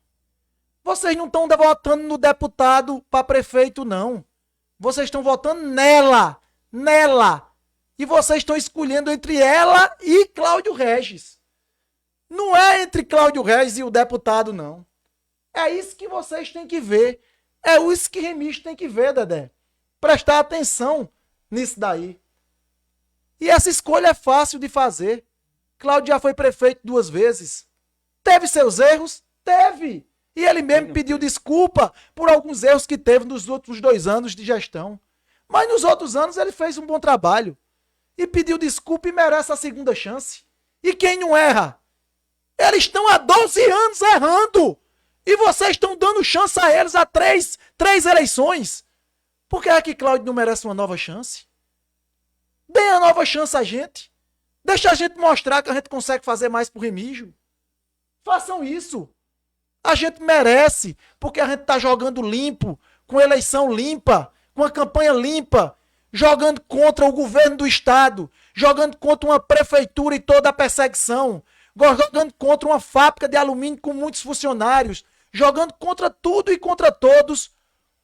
Vocês não estão votando no deputado para prefeito, não. Vocês estão votando nela. E vocês estão escolhendo entre ela e Cláudio Regis. Não é entre Cláudio Regis e o deputado, não. É isso que vocês têm que ver. É isso que Remígio tem que ver, Dedé. Prestar atenção nisso daí. E essa escolha é fácil de fazer. Cláudio já foi prefeito 2 vezes. Teve seus erros? Teve. E ele mesmo pediu desculpa por alguns erros que teve nos outros 2 anos de gestão. Mas nos outros anos ele fez um bom trabalho. E pediu desculpa e merece a segunda chance. E quem não erra? Eles estão há 12 anos errando. E vocês estão dando chance a eles há 3 eleições. Por que é que Cláudio não merece uma nova chance? Dê a nova chance a gente. Deixa a gente mostrar que a gente consegue fazer mais pro Remígio. Façam isso. A gente merece, porque a gente tá jogando limpo, com eleição limpa, com a campanha limpa, jogando contra o governo do estado, jogando contra uma prefeitura e toda a perseguição, jogando contra uma fábrica de alumínio com muitos funcionários, jogando contra tudo e contra todos,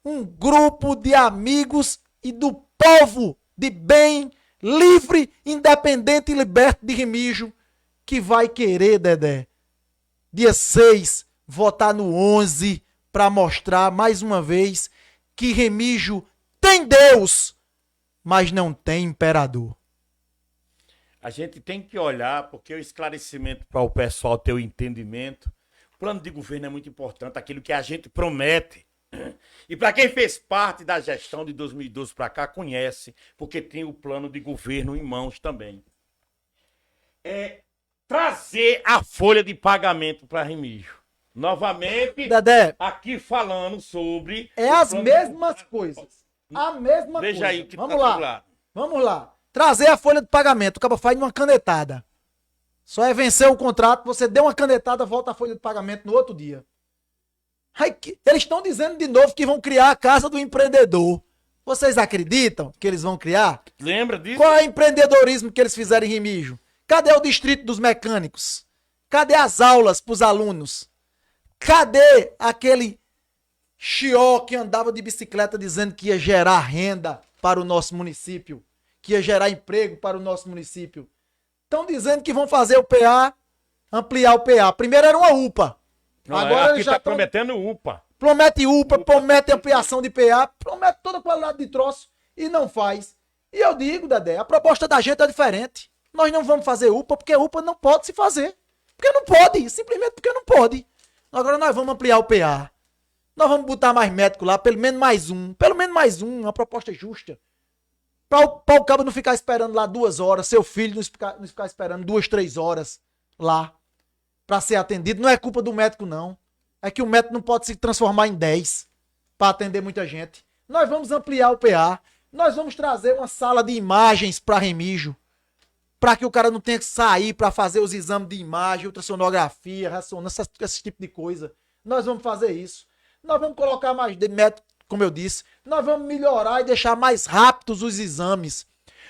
um grupo de amigos e do povo de bem, livre, independente e liberto de Remígio, que vai querer, Dedé, dia 6, votar no 11 para mostrar mais uma vez que Remígio tem Deus, mas não tem imperador. A gente tem que olhar, porque o esclarecimento para o pessoal ter o entendimento. O plano de governo é muito importante, aquilo que a gente promete. E para quem fez parte da gestão de 2012 para cá, conhece, porque tem o plano de governo em mãos também. É trazer a folha de pagamento para Remígio. Novamente, Dedé, aqui falando sobre... é as mesmas coisas. A mesma coisa. Veja aí o que Vamos tá lá. do lado. Vamos lá. Trazer a folha de pagamento. O cara faz uma canetada. Só é vencer o contrato, você deu uma canetada, volta a folha de pagamento no outro dia. Aí, eles estão dizendo de novo que vão criar a casa do empreendedor. Vocês acreditam que eles vão criar? Lembra disso? Qual é o empreendedorismo que eles fizeram em Remígio? Cadê o distrito dos mecânicos? Cadê as aulas para os alunos? Cadê aquele Chió que andava de bicicleta dizendo que ia gerar renda para o nosso município? Que ia gerar emprego para o nosso município? Estão dizendo que vão fazer o PA, ampliar o PA. Primeiro era uma UPA. Não, Agora aqui eles já tá estão... prometendo UPA. Promete UPA, promete ampliação de PA, promete toda a qualidade de troço e não faz. E eu digo, Dedé, a proposta da gente é diferente. Nós não vamos fazer UPA porque UPA não pode se fazer. Porque não pode, simplesmente porque não pode. Agora nós vamos ampliar o PA. Nós vamos botar mais médico lá, pelo menos mais um, uma proposta justa. Para o cabo não ficar esperando lá 2 horas, seu filho não ficar esperando 2, 3 horas lá para ser atendido. Não é culpa do médico, não. É que o médico não pode se transformar em 10 para atender muita gente. Nós vamos ampliar o PA. Nós vamos trazer uma sala de imagens para Remígio, para que o cara não tenha que sair para fazer os exames de imagem, ultrassonografia, ressonância, esse tipo de coisa. Nós vamos fazer isso. Nós vamos colocar mais método, como eu disse. Nós vamos melhorar e deixar mais rápidos os exames.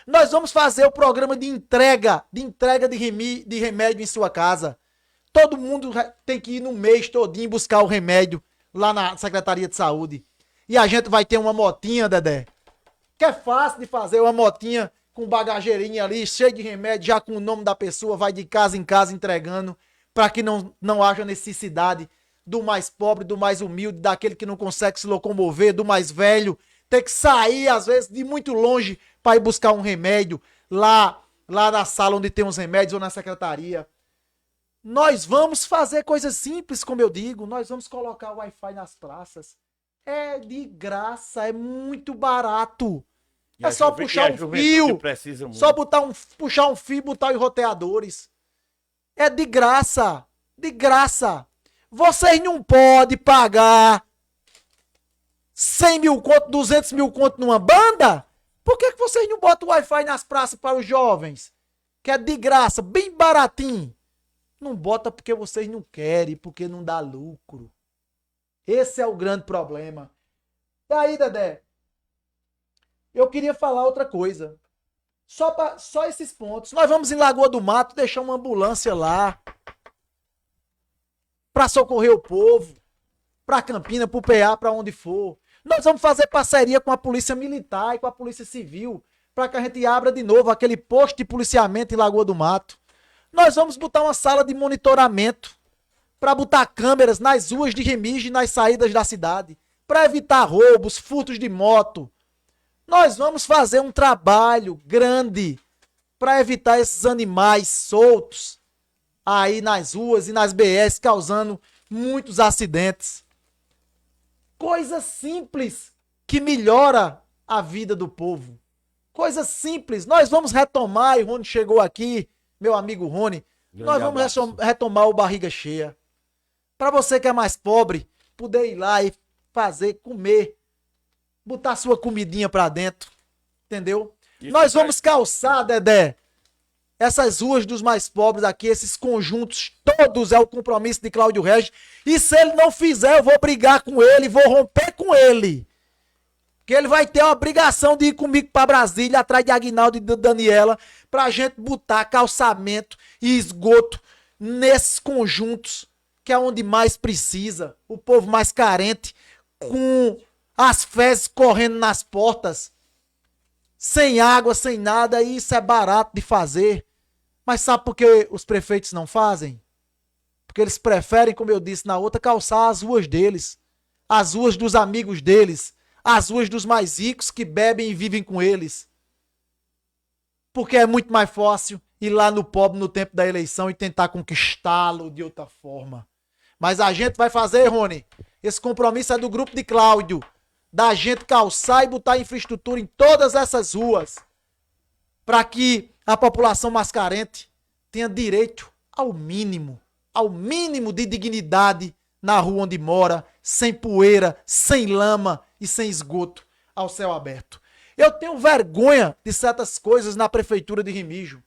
Nós vamos fazer o programa de entrega de remédio em sua casa. Todo mundo tem que ir no mês todinho buscar o remédio lá na Secretaria de Saúde. E a gente vai ter uma motinha, Dedé, que é fácil de fazer, uma motinha com bagageirinha ali, cheio de remédio, já com o nome da pessoa, vai de casa em casa entregando, para que não haja necessidade do mais pobre, do mais humilde, daquele que não consegue se locomover, do mais velho, ter que sair, às vezes, de muito longe para ir buscar um remédio lá na sala onde tem os remédios ou na secretaria. Nós vamos fazer coisas simples, como eu digo, nós vamos colocar o Wi-Fi nas praças. É de graça, é muito barato. É só puxar um fio, puxar um fio e botar os roteadores. É de graça, de graça. Vocês não podem pagar 100 mil conto, 200 mil conto numa banda? Por que vocês não botam o Wi-Fi nas praças para os jovens? Que é de graça, bem baratinho. Não bota porque vocês não querem, porque não dá lucro. Esse é o grande problema. E aí, Dedé, eu queria falar outra coisa. Só esses pontos. Nós vamos em Lagoa do Mato deixar uma ambulância lá para socorrer o povo, para Campina, para o PA, para onde for. Nós vamos fazer parceria com a Polícia Militar e com a Polícia Civil para que a gente abra de novo aquele posto de policiamento em Lagoa do Mato. Nós vamos botar uma sala de monitoramento para botar câmeras nas ruas de Remígio e nas saídas da cidade, para evitar roubos, furtos de moto. Nós vamos fazer um trabalho grande para evitar esses animais soltos aí nas ruas e nas BS, causando muitos acidentes. Coisa simples que melhora a vida do povo. Coisa simples. Nós vamos retomar, e o Rony chegou aqui, meu amigo Rony, nós vamos retomar o Barriga Cheia. Para você que é mais pobre, poder ir lá e fazer, comer, botar sua comidinha para dentro, entendeu? Nós vamos calçar, Dedé, essas ruas dos mais pobres aqui, esses conjuntos todos é o compromisso de Cláudio Regis. E se ele não fizer, eu vou brigar com ele, vou romper com ele. Porque ele vai ter a obrigação de ir comigo para Brasília, atrás de Aguinaldo e de Daniela, pra gente botar calçamento e esgoto nesses conjuntos, que é onde mais precisa. O povo mais carente, com as fezes correndo nas portas, sem água, sem nada, e isso é barato de fazer. Mas sabe por que os prefeitos não fazem? Porque eles preferem, como eu disse na outra, calçar as ruas deles, as ruas dos amigos deles, as ruas dos mais ricos que bebem e vivem com eles. Porque é muito mais fácil ir lá no pobre no tempo da eleição e tentar conquistá-lo de outra forma. Mas a gente vai fazer, Rony, esse compromisso é do grupo de Cláudio, da gente calçar e botar infraestrutura em todas essas ruas, para que a população mais carente tenha direito ao mínimo de dignidade na rua onde mora, sem poeira, sem lama e sem esgoto, ao céu aberto. Eu tenho vergonha de certas coisas na prefeitura de Remígio.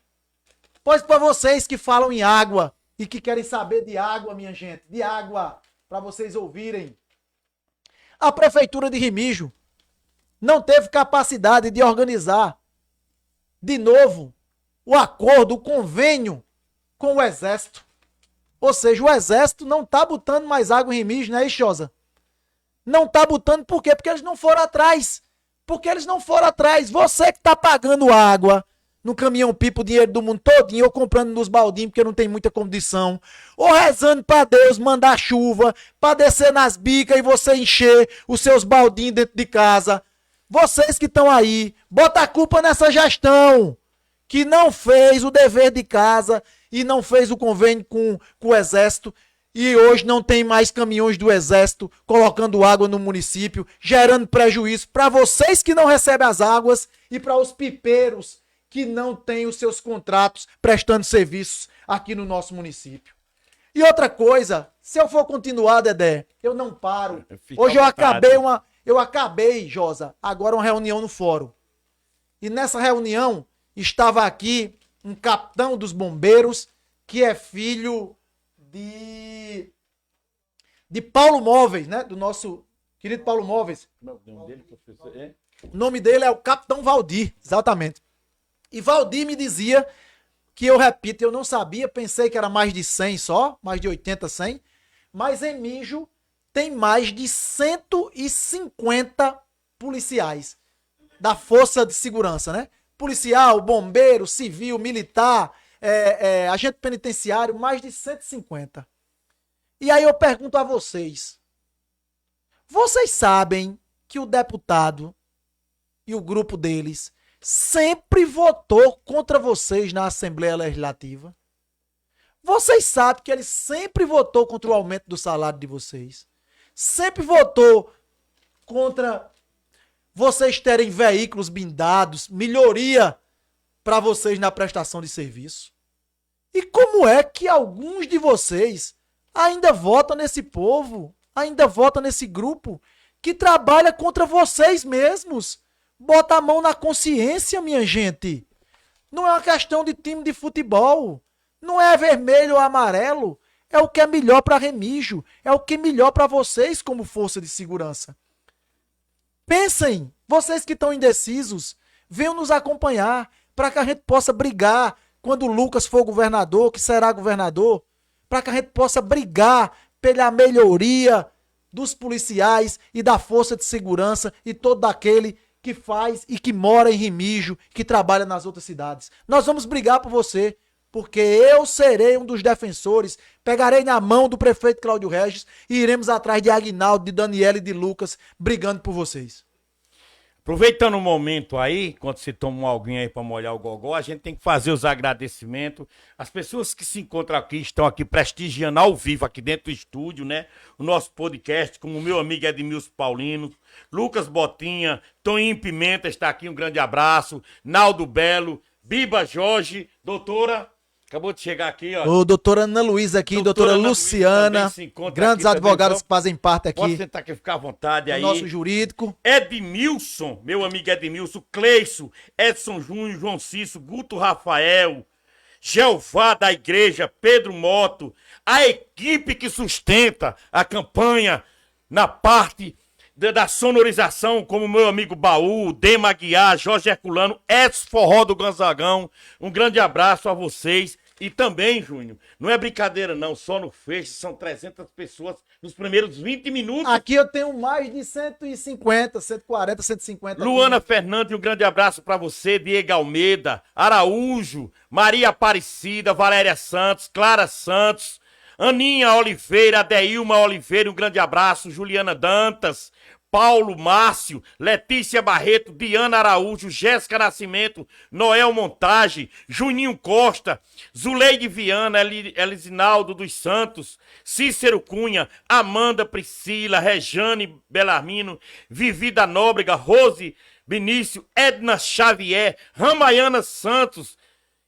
Pois para vocês que falam em água e que querem saber de água, minha gente, de água, para vocês ouvirem. A prefeitura de Remígio não teve capacidade de organizar de novo o acordo, o convênio com o Exército. Ou seja, o Exército não tá botando mais água em Remígio, né, Ixosa? Não tá botando por quê? Porque eles não foram atrás. Porque eles não foram atrás. Você que tá pagando água no caminhão-pipa, o dinheiro do mundo todinho, ou comprando nos baldinhos porque não tem muita condição, ou rezando pra Deus mandar chuva, pra descer nas bicas e você encher os seus baldinhos dentro de casa. Vocês que estão aí, bota a culpa nessa gestão que não fez o dever de casa e não fez o convênio com o Exército. E hoje não tem mais caminhões do Exército colocando água no município, gerando prejuízo para vocês que não recebem as águas e para os pipeiros que não têm os seus contratos prestando serviços aqui no nosso município. E outra coisa, se eu for continuar, Dedé, eu não paro. Hoje eu acabei, Josa, agora uma reunião no fórum. E nessa reunião estava aqui um capitão dos bombeiros que é filho de Paulo Móveis, né? Do nosso querido Paulo Móveis. Como é o nome dele, professor? O nome dele é o Capitão Valdir, exatamente. E Valdir me dizia que, eu repito, eu não sabia, pensei que era mais de 100 só, mais de 80, 100, mas em Mijo tem mais de 150 policiais da Força de Segurança, né? Policial, bombeiro, civil, militar, agente penitenciário, mais de 150. E aí eu pergunto a vocês, vocês sabem que o deputado e o grupo deles sempre votou contra vocês na Assembleia Legislativa? Vocês sabem que ele sempre votou contra o aumento do salário de vocês? Sempre votou contra vocês terem veículos blindados, melhoria para vocês na prestação de serviço? E como é que alguns de vocês ainda votam nesse povo, ainda votam nesse grupo que trabalha contra vocês mesmos? Bota a mão na consciência, minha gente. Não é uma questão de time de futebol. Não é vermelho ou amarelo. É o que é melhor para Remígio. É o que é melhor para vocês como força de segurança. Pensem, vocês que estão indecisos, venham nos acompanhar para que a gente possa brigar quando o Lucas for governador, que será governador, para que a gente possa brigar pela melhoria dos policiais e da força de segurança e todo aquele que faz e que mora em Remígio, que trabalha nas outras cidades. Nós vamos brigar por você, porque eu serei um dos defensores, pegarei na mão do prefeito Cláudio Regis e iremos atrás de Aguinaldo, de Daniela e de Lucas, brigando por vocês. Aproveitando o momento aí, quando você toma alguém aí para molhar o gogó, a gente tem que fazer os agradecimentos. As pessoas que se encontram aqui, estão aqui prestigiando ao vivo, aqui dentro do estúdio, né? O nosso podcast, como o meu amigo Edmilson Paulino, Lucas Botinha, Toninho Pimenta está aqui, um grande abraço, Naldo Belo, Biba Jorge, doutora Acabou de chegar aqui, ó. Ô, doutora Ana Luísa aqui, doutora Ana Luciana, Luísa se encontra grandes aqui advogados também. que fazem parte Pode aqui sentar aqui, ficar à vontade do aí. nosso jurídico. Edmilson, meu amigo Edmilson, Cleison, Edson Júnior, João Cício, Guto Rafael, Jeová da Igreja, Pedro Moto, a equipe que sustenta a campanha na parte da sonorização, como meu amigo Baú, Dema Guiar, Jorge Herculano, Edson Forró do Gonzagão. Um grande abraço a vocês. E também, Júnior, não é brincadeira não, só no Feixe são 300 pessoas nos primeiros 20 minutos. Aqui eu tenho mais de 150, 140, 150. Luana aqui. Fernandes, um grande abraço pra você, Diego Almeida, Araújo, Maria Aparecida, Valéria Santos, Clara Santos, Aninha Oliveira, Adeilma Oliveira, um grande abraço, Juliana Dantas, Paulo Márcio, Letícia Barreto, Diana Araújo, Jéssica Nascimento, Noel Montage, Juninho Costa, Zuleide Viana, Elisinaldo dos Santos, Cícero Cunha, Amanda Priscila, Rejane Belarmino, Vivi da Nóbrega, Rose Benício, Edna Xavier, Ramayana Santos,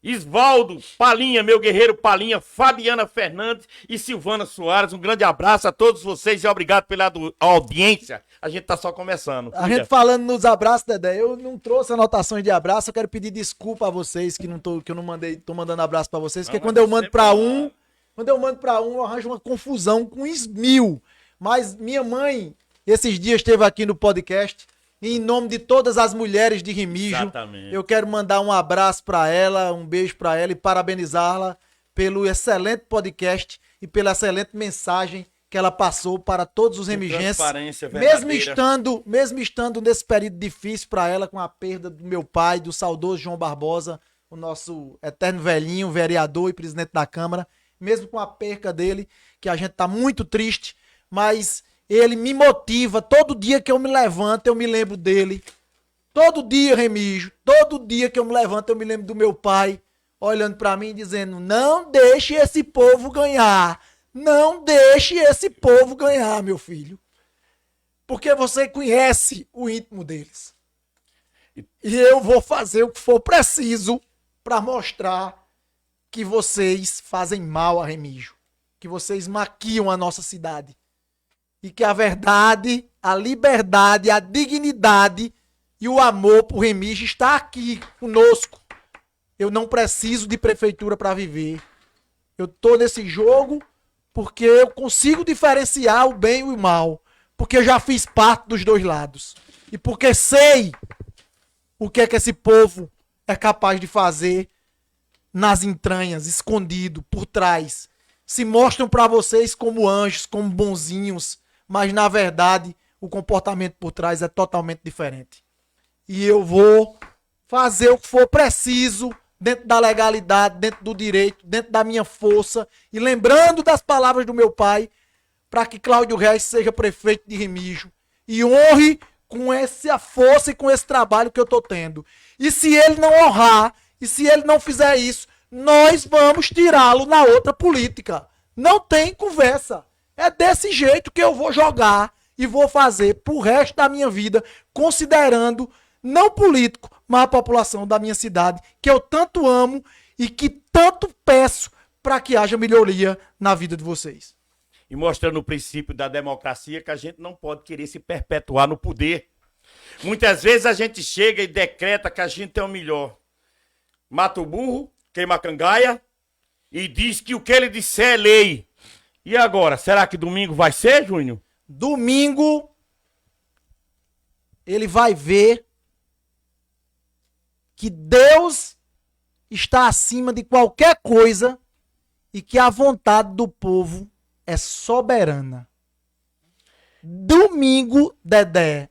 Isvaldo, Palinha, meu guerreiro Palinha, Fabiana Fernandes e Silvana Soares. Um grande abraço a todos vocês e obrigado pela audiência. A gente tá só começando. A gente falando nos abraços, Dedé, eu não trouxe anotações de abraço, eu quero pedir desculpa a vocês que eu não mandei, tô mandando abraço pra vocês, porque quando eu mando pra um, eu arranjo uma confusão com uns 1000. Mas minha mãe, esses dias esteve aqui no podcast, e em nome de todas as mulheres de Remígio, Exatamente. eu quero mandar um abraço pra ela, um beijo pra ela e parabenizá-la pelo excelente podcast e pela excelente mensagem que ela passou para todos os remigenses, transparência mesmo verdadeira. estando nesse período difícil para ela, com a perda do meu pai, do saudoso João Barbosa, o nosso eterno velhinho, vereador e presidente da Câmara, mesmo com a perca dele, que a gente tá muito triste, mas ele me motiva, todo dia que eu me levanto, eu me lembro dele, todo dia, Remígio, todo dia que eu me levanto, eu me lembro do meu pai, olhando para mim e dizendo, não deixe esse povo ganhar, não deixe esse povo ganhar, meu filho. Porque você conhece o íntimo deles. E eu vou fazer o que for preciso para mostrar que vocês fazem mal a Remígio. Que vocês maquiam a nossa cidade. E que a verdade, a liberdade, a dignidade e o amor por Remígio está aqui conosco. Eu não preciso de prefeitura para viver. Eu tô nesse jogo porque eu consigo diferenciar o bem e o mal. Porque eu já fiz parte dos dois lados. E porque sei o que é que esse povo é capaz de fazer nas entranhas, escondido, por trás. Se mostram para vocês como anjos, como bonzinhos, mas na verdade o comportamento por trás é totalmente diferente. E eu vou fazer o que for preciso dentro da legalidade, dentro do direito, dentro da minha força, e lembrando das palavras do meu pai, para que Cláudio Reis seja prefeito de Remígio e honre com essa força e com esse trabalho que eu tô tendo. E se ele não honrar, e se ele não fizer isso, nós vamos tirá-lo na outra política. Não tem conversa. É desse jeito que eu vou jogar e vou fazer pro resto da minha vida, considerando não político, mas a população da minha cidade, que eu tanto amo e que tanto peço para que haja melhoria na vida de vocês. E mostrando o princípio da democracia que a gente não pode querer se perpetuar no poder. Muitas vezes a gente chega e decreta que a gente é o melhor. Mata o burro, queima a cangaia e diz que o que ele disser é lei. E agora, será que domingo vai ser, Júnior? Domingo ele vai ver que Deus está acima de qualquer coisa e que a vontade do povo é soberana. Domingo, Dedé.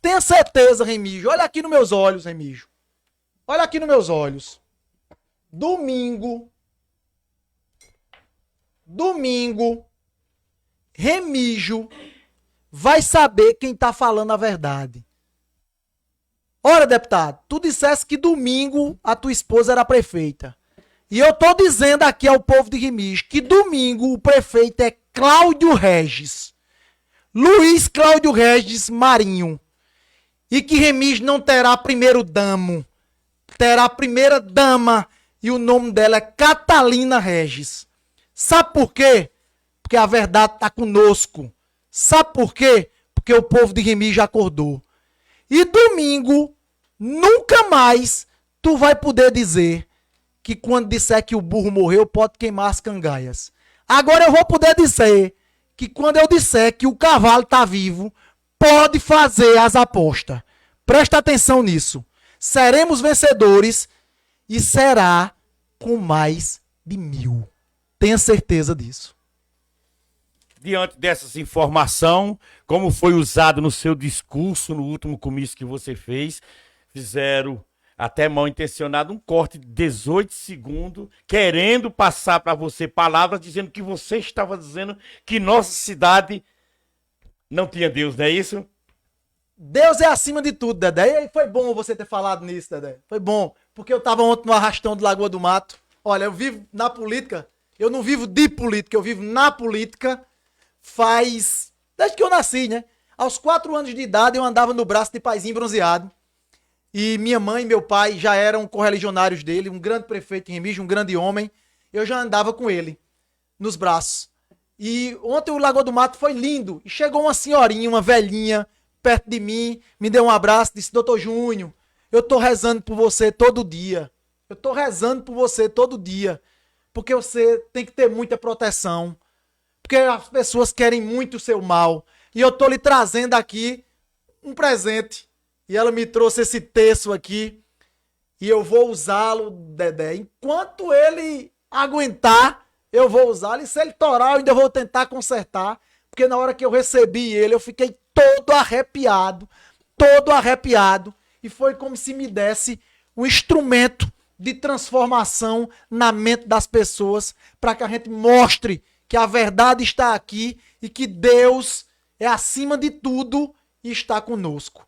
Tenha certeza, Remígio. Olha aqui nos meus olhos, Remígio. Olha aqui nos meus olhos. Domingo, Remígio vai saber quem tá falando a verdade. Ora, deputado, tu dissesse que domingo a tua esposa era prefeita. E eu tô dizendo aqui ao povo de Remígio que domingo o prefeito é Cláudio Regis. Luiz Cláudio Regis Marinho. E que Remígio não terá primeiro damo. Terá primeira dama e o nome dela é Catalina Regis. Sabe por quê? Porque a verdade está conosco. Sabe por quê? Porque o povo de Remígio já acordou. E domingo, nunca mais tu vai poder dizer que quando disser que o burro morreu, pode queimar as cangaias. Agora eu vou poder dizer que quando eu disser que o cavalo está vivo, pode fazer as apostas. Presta atenção nisso. Seremos vencedores e será com mais de 1000. Tenha certeza disso. Diante dessas informações, como foi usado no seu discurso, no último comício que você fez, fizeram até mal intencionado um corte de 18 segundos, querendo passar para você palavras dizendo que você estava dizendo que nossa cidade não tinha Deus, não é isso? Deus é acima de tudo, Dedé. E foi bom você ter falado nisso, Dedé. Foi bom, porque eu estava ontem no arrastão de Lagoa do Mato. Olha, eu vivo na política, eu não vivo de política, eu vivo na política desde que eu nasci, né? Aos 4 anos de idade eu andava no braço de paizinho bronzeado. E minha mãe e meu pai já eram correligionários dele, um grande prefeito de Remígio, um grande homem. Eu já andava com ele nos braços. E ontem o Lagoa do Mato foi lindo. E chegou uma senhorinha, uma velhinha, perto de mim, me deu um abraço, disse: Doutor Júnior, eu tô rezando por você todo dia. Eu tô rezando por você todo dia. Porque você tem que ter muita proteção. Porque as pessoas querem muito o seu mal. E eu tô lhe trazendo aqui um presente. E ela me trouxe esse terço aqui. E eu vou usá-lo, Dedé. Enquanto ele aguentar, eu vou usá-lo. E se ele torar, eu ainda vou tentar consertar. Porque na hora que eu recebi ele, eu fiquei todo arrepiado. Todo arrepiado. E foi como se me desse um instrumento de transformação na mente das pessoas. Para que a gente mostre que a verdade está aqui. E que Deus é acima de tudo e está conosco.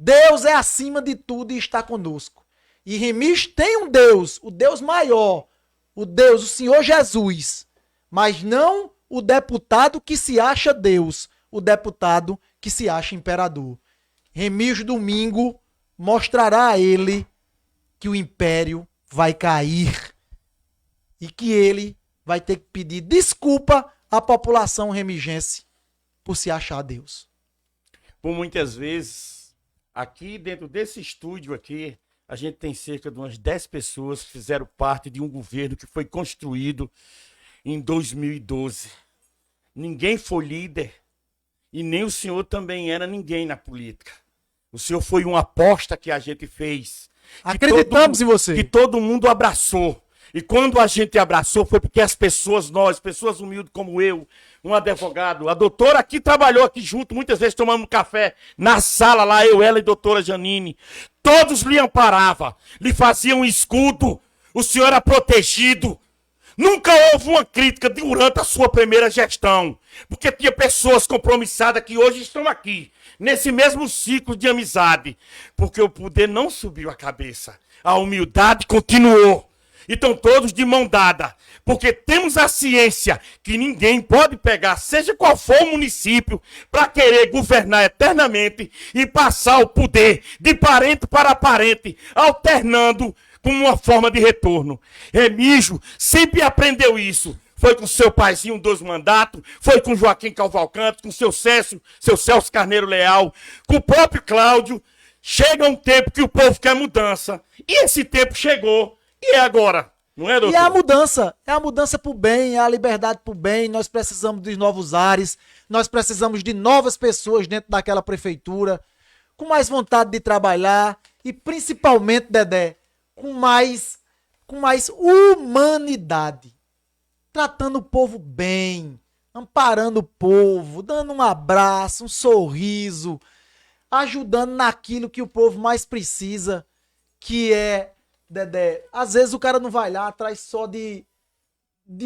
Deus é acima de tudo e está conosco. E Remígio tem um Deus, o Deus maior, o Deus, o Senhor Jesus, mas não o deputado que se acha Deus, o deputado que se acha imperador. Remígio domingo mostrará a ele que o império vai cair e que ele vai ter que pedir desculpa à população remigense por se achar Deus. Por muitas vezes, aqui dentro desse estúdio aqui, a gente tem cerca de umas 10 pessoas que fizeram parte de um governo que foi construído em 2012. Ninguém foi líder e nem o senhor também era ninguém na política. O senhor foi uma aposta que a gente fez. Acreditamos em você. Que todo mundo abraçou. E quando a gente abraçou foi porque as pessoas, nós, pessoas humildes como eu, um advogado, a doutora aqui trabalhou aqui junto, muitas vezes tomando café na sala lá, eu, ela e a doutora Janine. Todos lhe amparavam, lhe faziam um escudo, o senhor era protegido. Nunca houve uma crítica durante a sua primeira gestão, porque tinha pessoas compromissadas que hoje estão aqui, nesse mesmo ciclo de amizade, porque o poder não subiu a cabeça, a humildade continuou. E estão todos de mão dada, porque temos a ciência que ninguém pode pegar, seja qual for o município, para querer governar eternamente e passar o poder de parente para parente, alternando como uma forma de retorno. Remígio sempre aprendeu isso. Foi com seu paizinho 2 mandatos, foi com Joaquim Cavalcante, com seu Celso Carneiro Leal, com o próprio Cláudio. Chega um tempo que o povo quer mudança, e esse tempo chegou. E é agora, não é, doutor? E é a mudança pro bem, é a liberdade pro bem. Nós precisamos de novos ares, nós precisamos de novas pessoas dentro daquela prefeitura, com mais vontade de trabalhar e principalmente, Dedé, com mais humanidade. Tratando o povo bem, amparando o povo, dando um abraço, um sorriso, ajudando naquilo que o povo mais precisa, que é, Dedé, às vezes o cara não vai lá atrás só de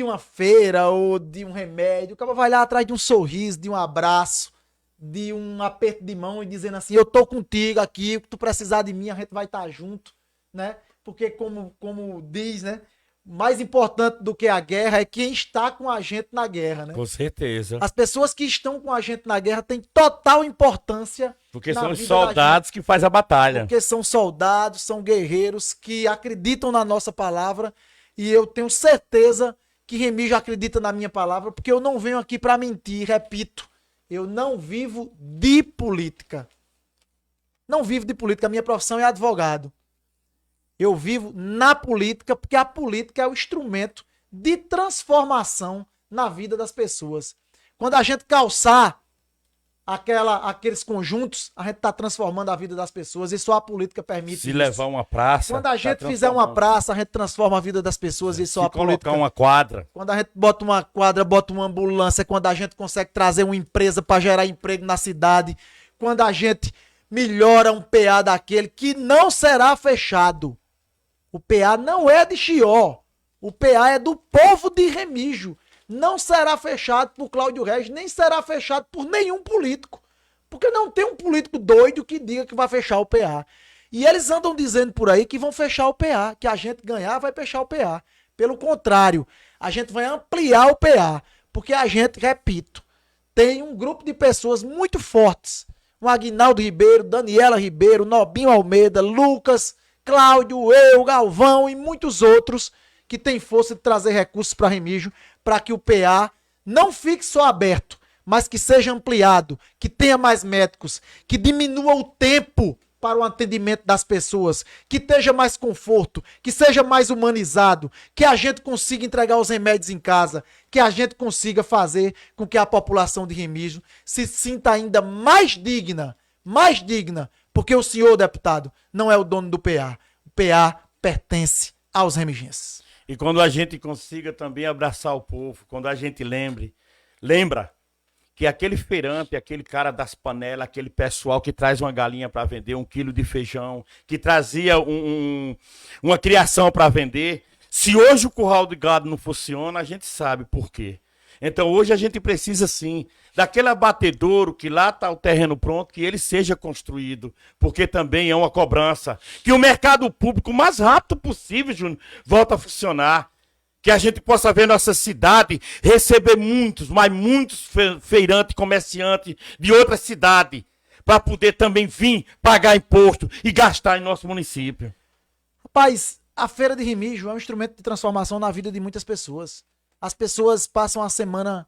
uma feira ou de um remédio. O cara vai lá atrás de um sorriso, de um abraço, de um aperto de mão e dizendo assim: eu tô contigo aqui, o que tu precisar de mim, a gente vai estar junto, né? Porque como diz, né? mais importante do que a guerra é quem está com a gente na guerra, né? Com certeza. As pessoas que estão com a gente na guerra têm total importância. Porque na são os vida da soldados que fazem a batalha. Porque são soldados, são guerreiros que acreditam na nossa palavra. E eu tenho certeza que Remígio acredita na minha palavra, porque eu não venho aqui para mentir, repito. Eu não vivo de política. Não vivo de política, a minha profissão é advogado. Eu vivo na política, porque a política é o instrumento de transformação na vida das pessoas. Quando a gente calçar aqueles conjuntos, a gente está transformando a vida das pessoas e só a política permite Se isso. levar uma praça. Quando a gente fizer uma praça, a gente transforma a vida das pessoas e só a política. Colocar uma quadra. Quando a gente bota uma quadra, bota uma ambulância, quando a gente consegue trazer uma empresa para gerar emprego na cidade, quando a gente melhora um PA daquele que não será fechado. O PA não é de Chió. O PA é do povo de Remígio. Não será fechado por Cláudio Regis, nem será fechado por nenhum político. Porque não tem um político doido que diga que vai fechar o PA. E eles andam dizendo por aí que vão fechar o PA, que a gente ganhar vai fechar o PA. Pelo contrário, a gente vai ampliar o PA. Porque a gente, repito, tem um grupo de pessoas muito fortes. O Aguinaldo Ribeiro, Daniela Ribeiro, Nobinho Almeida, Lucas, Cláudio, eu, Galvão e muitos outros que têm força de trazer recursos para Remígio, para que o PA não fique só aberto, mas que seja ampliado, que tenha mais médicos, que diminua o tempo para o atendimento das pessoas, que tenha mais conforto, que seja mais humanizado, que a gente consiga entregar os remédios em casa, que a gente consiga fazer com que a população de Remígio se sinta ainda mais digna, porque o senhor, deputado, não é o dono do PA. O PA pertence aos remigenses. E quando a gente consiga também abraçar o povo, quando a gente lembra que aquele feirante, aquele cara das panelas, aquele pessoal que traz uma galinha para vender, 1 quilo de feijão, que trazia uma criação para vender, se hoje o curral de gado não funciona, a gente sabe por quê. Então hoje a gente precisa sim daquele abatedouro que lá está o terreno pronto, que ele seja construído, porque também é uma cobrança. Que o mercado público, o mais rápido possível, Júnior, volta a funcionar. Que a gente possa ver nossa cidade receber muitos feirantes, comerciantes de outra cidade, para poder também vir pagar imposto e gastar em nosso município. Rapaz, a Feira de Remígio é um instrumento de transformação na vida de muitas pessoas. As pessoas passam a semana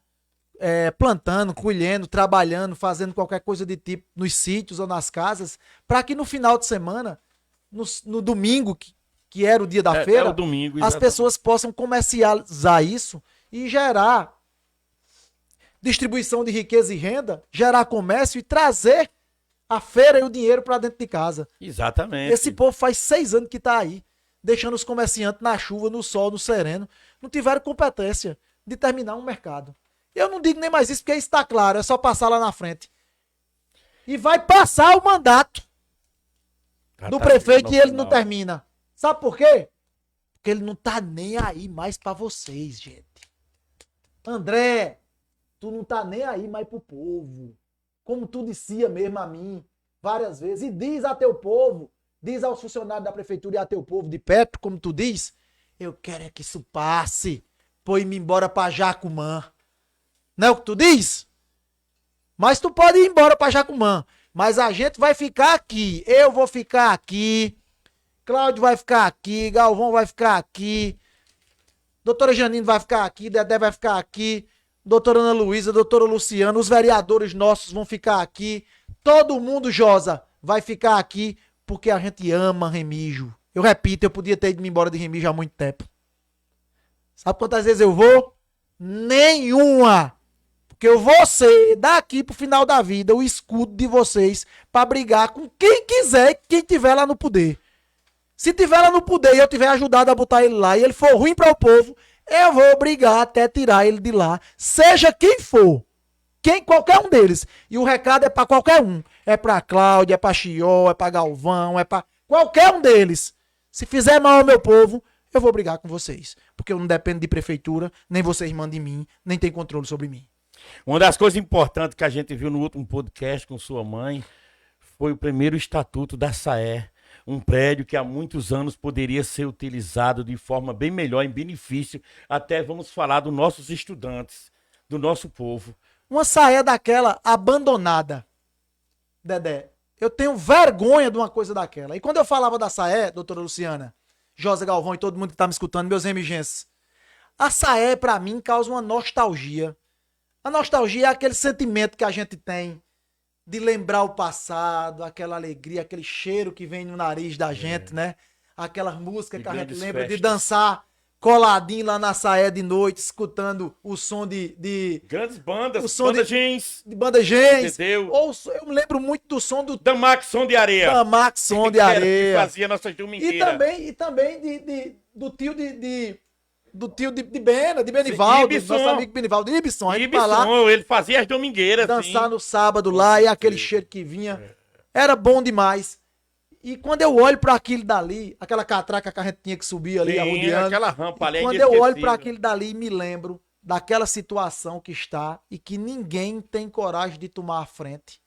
plantando, colhendo, trabalhando, fazendo qualquer coisa de tipo nos sítios ou nas casas, para que no final de semana, no domingo, que era o dia da feira, o domingo, as pessoas possam comercializar isso e gerar distribuição de riqueza e renda, gerar comércio e trazer a feira e o dinheiro para dentro de casa. Exatamente. Esse povo faz 6 anos que está aí, deixando os comerciantes na chuva, no sol, no sereno, não tiveram competência de terminar um mercado. Eu não digo nem mais isso, porque isso está claro, é só passar lá na frente. E vai passar o mandato do prefeito e ele não termina. Sabe por quê? Porque ele não tá nem aí mais pra vocês, gente. André, tu não tá nem aí mais pro povo. Como tu dizia mesmo a mim, várias vezes. E diz a teu povo, diz aos funcionários da prefeitura e a teu povo de perto, como tu diz, eu quero é que isso passe. Põe-me embora pra Jacumã. Não é o que tu diz? Mas tu pode ir embora pra Jacumã. Mas a gente vai ficar aqui. Eu vou ficar aqui. Cláudio vai ficar aqui, Galvão vai ficar aqui, doutora Janine vai ficar aqui, Dedé vai ficar aqui, doutora Ana Luísa, doutora Luciana, os vereadores nossos vão ficar aqui, todo mundo, Josa, vai ficar aqui, porque a gente ama Remígio. Eu repito, eu podia ter ido me embora de Remígio há muito tempo. Sabe quantas vezes eu vou? Nenhuma! Porque eu vou ser, daqui pro final da vida, o escudo de vocês pra brigar com quem quiser e quem tiver lá no poder. Se tiver lá no poder e eu tiver ajudado a botar ele lá e ele for ruim para o povo, eu vou brigar até tirar ele de lá, seja quem for. Qualquer um deles. E o recado é para qualquer um. É para Cláudia, é para Chió, é para Galvão, é para qualquer um deles. Se fizer mal ao meu povo, eu vou brigar com vocês. Porque eu não dependo de prefeitura, nem vocês mandam em mim, nem tem controle sobre mim. Uma das coisas importantes que a gente viu no último podcast com sua mãe foi o primeiro estatuto da SAE. Um prédio que há muitos anos poderia ser utilizado de forma bem melhor, em benefício, até vamos falar dos nossos estudantes, do nosso povo. Uma saia daquela abandonada, Dedé. Eu tenho vergonha de uma coisa daquela. E quando eu falava da Saé, doutora Luciana, Josa Galvão e todo mundo que tá me escutando, meus remigenses, a Saé, pra mim, causa uma nostalgia. A nostalgia é aquele sentimento que a gente tem de lembrar o passado, aquela alegria, aquele cheiro que vem no nariz da gente, né? Aquelas músicas que a gente lembra de dançar coladinho lá na Saé de noite, escutando o som de grandes bandas, o som banda de Gens, de banda Gens. entendeu? Ou eu me lembro muito do som do Damax Som de Areia. Damax Som de Que era que Areia. fazia nossas domingueiras. E também do tio de Bena, de Benivaldo, Ibson. nosso amigo Benivaldo, Ibson. A gente Ibson, vai lá ele fazia as domingueiras, dançar assim. no sábado lá e aquele cheiro que vinha. Era bom demais. E quando eu olho para aquilo dali, aquela catraca que a gente tinha que subir ali, Sim, arrodeando. aquela rampa ali é Quando eu olho inesquecível. para aquilo dali, me lembro daquela situação que está e que ninguém tem coragem de tomar a frente.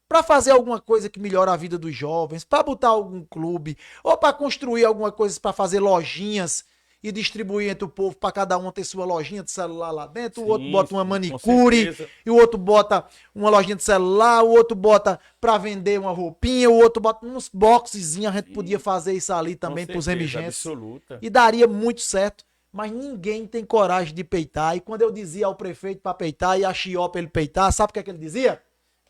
Para fazer alguma coisa que melhore a vida dos jovens, para botar algum clube, ou para construir alguma coisa para fazer lojinhas e distribuir entre o povo para cada um ter sua lojinha de celular lá dentro, o outro bota uma sim, manicure, com certeza. e o outro bota uma lojinha de celular, o outro bota para vender uma roupinha, o outro bota uns boxezinhos, a gente podia fazer isso ali também Com pros certeza, emergentes. absoluta. E daria muito certo, mas ninguém tem coragem de peitar. E quando eu dizia ao prefeito para peitar e a Chió pra ele peitar, sabe o que é que ele dizia?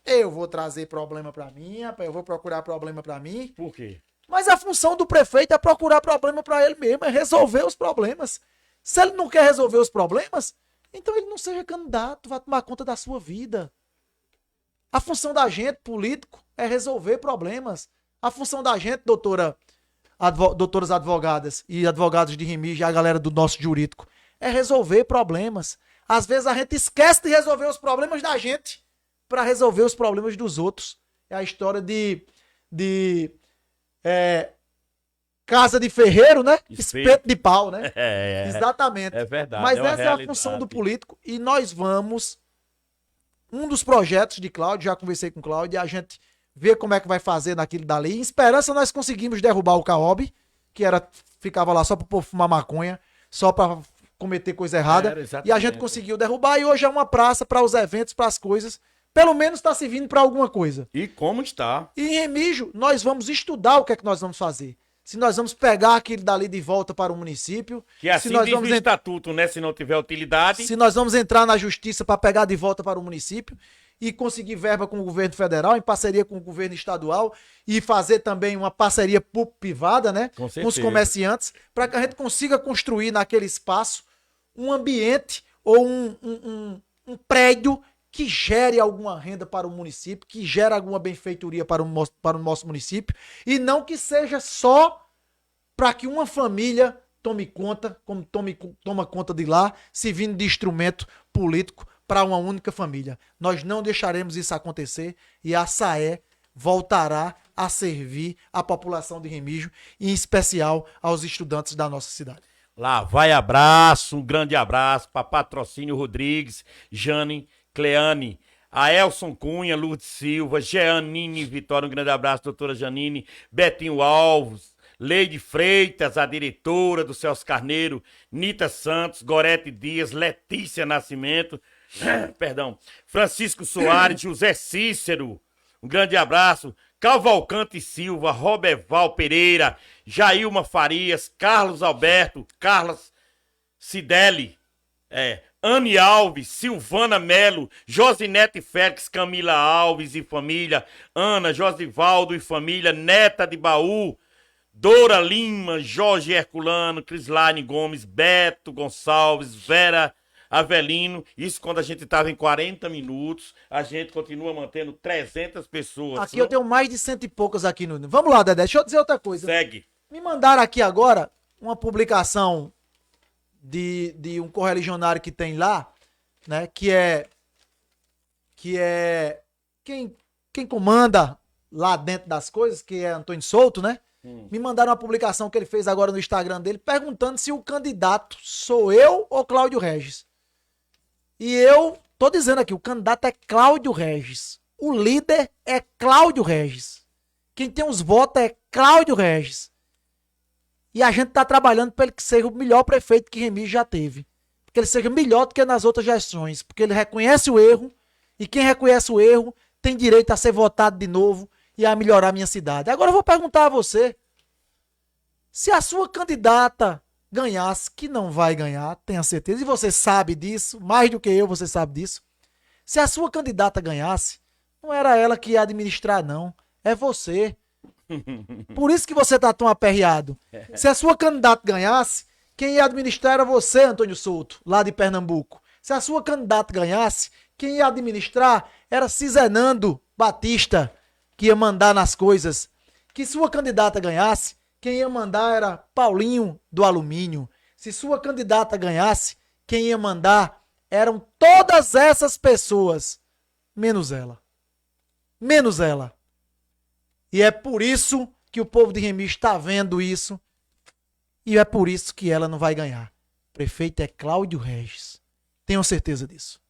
Eu vou trazer problema para mim, rapaz, eu vou procurar problema para mim. Por quê? Mas a função do prefeito é procurar problema para ele mesmo, é resolver os problemas. Se ele não quer resolver os problemas, então ele não seja candidato, vai tomar conta da sua vida. A função da gente, político, é resolver problemas. A função da gente, doutoras advogadas e advogados de Remígio, a galera do nosso jurídico, é resolver problemas. Às vezes a gente esquece de resolver os problemas da gente para resolver os problemas dos outros. É a história de casa de ferreiro, né? Espeto de pau, né? Exatamente. É verdade. Mas uma essa é a realidade. função do político e nós vamos. Um dos projetos de Cláudio, já conversei com o Cláudio, e a gente vê como é que vai fazer naquilo dali. Em esperança, nós conseguimos derrubar o Caob, que ficava lá só para fumar maconha, só para cometer coisa errada. Exatamente. E a gente conseguiu derrubar e hoje é uma praça para os eventos, para as coisas. Pelo menos está servindo para alguma coisa. E como está? E em Remígio, nós vamos estudar o que é que nós vamos fazer. Se nós vamos pegar aquilo dali de volta para o município. Que assim se nós diz vamos o estatuto, né? Se não tiver utilidade. Se nós vamos entrar na justiça para pegar de volta para o município e conseguir verba com o governo federal, em parceria com o governo estadual, e fazer também uma parceria público-privada, né? Com Com os certeza. comerciantes, para que a gente consiga construir naquele espaço um ambiente ou um prédio que gere alguma renda para o município, que gere alguma benfeitoria para o nosso município, e não que seja só para que uma família tome conta, como toma conta de lá, servindo de instrumento político para uma única família. Nós não deixaremos isso acontecer e a SAE voltará a servir a população de Remígio, em especial aos estudantes da nossa cidade. Lá vai abraço, um grande abraço para Patrocínio Rodrigues, Jane Cleane, a Elson Cunha, Lourdes Silva, Jeanine Vitória, um grande abraço, doutora Janine, Betinho Alves, Leide Freitas, a diretora do Celso Carneiro, Nita Santos, Gorete Dias, Letícia Nascimento, perdão, Francisco Soares, José Cícero, um grande abraço, Cavalcante Silva, Roberval Pereira, Jailma Farias, Carlos Alberto, Carlos Cidelli, Anne Alves, Silvana Melo, Josinete Félix, Camila Alves e família, Ana, Josivaldo e família, Neta de Baú, Dora Lima, Jorge Herculano, Crislaine Gomes, Beto Gonçalves, Vera Avelino. Isso quando a gente estava em 40 minutos, a gente continua mantendo 300 pessoas. Aqui eu tenho mais de 100 e poucas aqui no... Vamos lá, Dedé, deixa eu dizer outra coisa. Segue. Me mandaram aqui agora uma publicação de um correligionário que tem lá, né, que é quem comanda lá dentro das coisas, que é Antônio Souto, né? Me mandaram uma publicação que ele fez agora no Instagram dele, perguntando se o candidato sou eu ou Cláudio Regis. E eu tô dizendo aqui, o candidato é Cláudio Regis. O líder é Cláudio Regis. Quem tem os votos é Cláudio Regis. E a gente está trabalhando para ele que seja o melhor prefeito que Remígio já teve. Que ele seja melhor do que nas outras gestões. Porque ele reconhece o erro. E quem reconhece o erro tem direito a ser votado de novo e a melhorar a minha cidade. Agora eu vou perguntar a você. Se a sua candidata ganhasse, que não vai ganhar, tenha certeza. E você sabe disso. Mais do que eu, você sabe disso. Se a sua candidata ganhasse, não era ela que ia administrar, não. É você. Por isso que você tá tão aperreado. Se a sua candidata ganhasse, quem ia administrar era você, Antônio Souto, lá de Pernambuco. Se a sua candidata ganhasse, quem ia administrar era Cizenando Batista, que ia mandar nas coisas. Que sua candidata ganhasse, quem ia mandar era Paulinho do Alumínio. Se sua candidata ganhasse, quem ia mandar eram todas essas pessoas, menos ela. Menos ela. E é por isso que o povo de Remígio está vendo isso. E é por isso que ela não vai ganhar. O prefeito é Cláudio Regis. Tenho certeza disso.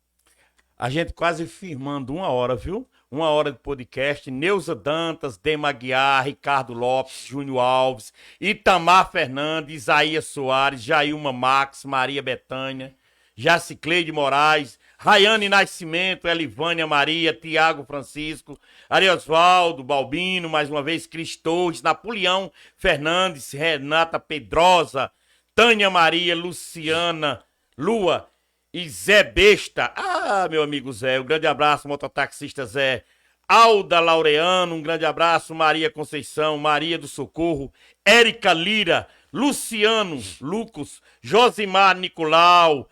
A gente quase firmando 1 hora, viu? 1 hora de podcast. Neuza Dantas, Dema Aguiar, Ricardo Lopes, Júnior Alves, Itamar Fernandes, Isaías Soares, Jailma Max, Maria Betânia, Jacicleide Moraes, Rayane Nascimento, Elivânia Maria, Tiago Francisco, Ariosvaldo Balbino, mais uma vez, Cris Torres, Napoleão Fernandes, Renata Pedrosa, Tânia Maria, Luciana Lua e Zé Besta. Ah, meu amigo Zé, um grande abraço, mototaxista Zé. Alda Laureano, um grande abraço, Maria Conceição, Maria do Socorro, Érica Lira, Luciano Lucas, Josimar Nicolau,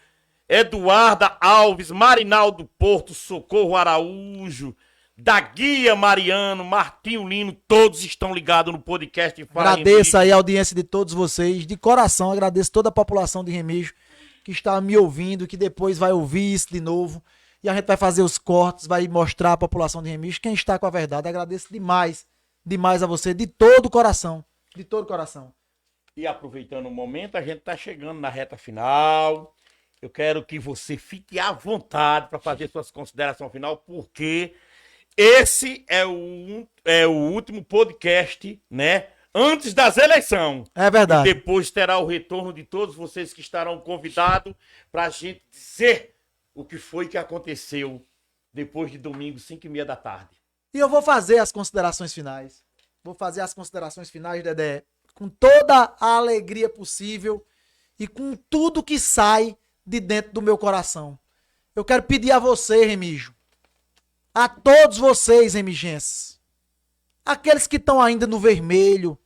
Eduarda Alves, Marinaldo Porto, Socorro Araújo, da Guia Mariano, Martinho Lino, todos estão ligados no podcast. Agradeço aí a audiência de todos vocês, de coração, agradeço toda a população de Remígio que está me ouvindo, que depois vai ouvir isso de novo, e a gente vai fazer os cortes, vai mostrar a população de Remígio quem está com a verdade. Agradeço demais, demais a você, de todo o coração, de todo o coração. E aproveitando o momento, a gente está chegando na reta final. Eu quero que você fique à vontade para fazer suas considerações final, porque esse é o último podcast, né? Antes das eleições. É verdade. E depois terá o retorno de todos vocês que estarão convidados para a gente dizer o que foi que aconteceu depois de domingo, 5h30 da tarde. E eu vou fazer as considerações finais. Vou fazer as considerações finais, Dedé, com toda a alegria possível e com tudo que sai de dentro do meu coração. Eu quero pedir a você, Remígio, a todos vocês, remigenses, aqueles que estão ainda no vermelho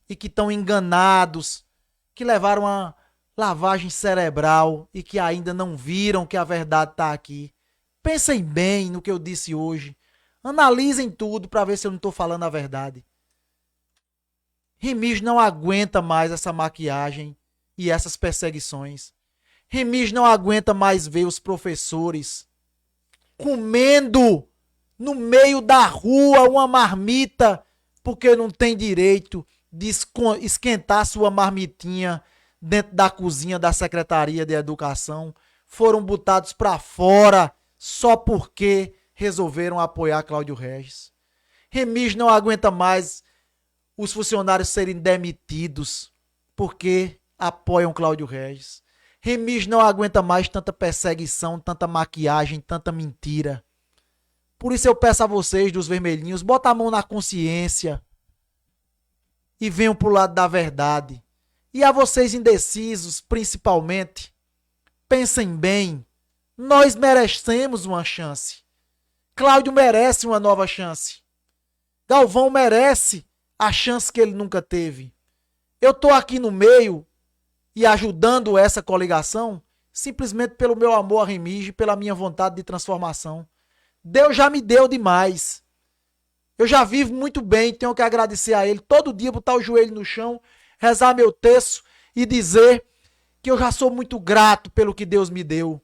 e que estão enganados, que levaram uma lavagem cerebral e que ainda não viram que a verdade está aqui. Pensem bem no que eu disse hoje. Analisem tudo para ver se eu não estou falando a verdade. Remígio não aguenta mais essa maquiagem e essas perseguições. Remígio não aguenta mais ver os professores comendo no meio da rua uma marmita porque não tem direito de esquentar sua marmitinha dentro da cozinha da Secretaria de Educação. Foram botados para fora só porque resolveram apoiar Cláudio Regis. Remígio não aguenta mais os funcionários serem demitidos porque apoiam Cláudio Regis. Remígio não aguenta mais tanta perseguição, tanta maquiagem, tanta mentira. Por isso eu peço a vocês dos vermelhinhos, bota a mão na consciência e venham pro lado da verdade. E a vocês indecisos, principalmente, pensem bem, nós merecemos uma chance. Cláudio merece uma nova chance. Galvão merece a chance que ele nunca teve. Eu tô aqui no meio e ajudando essa coligação simplesmente pelo meu amor a Remígio e pela minha vontade de transformação. Deus já me deu demais. Eu já vivo muito bem, tenho que agradecer a Ele. Todo dia botar o joelho no chão, rezar meu terço e dizer que eu já sou muito grato pelo que Deus me deu.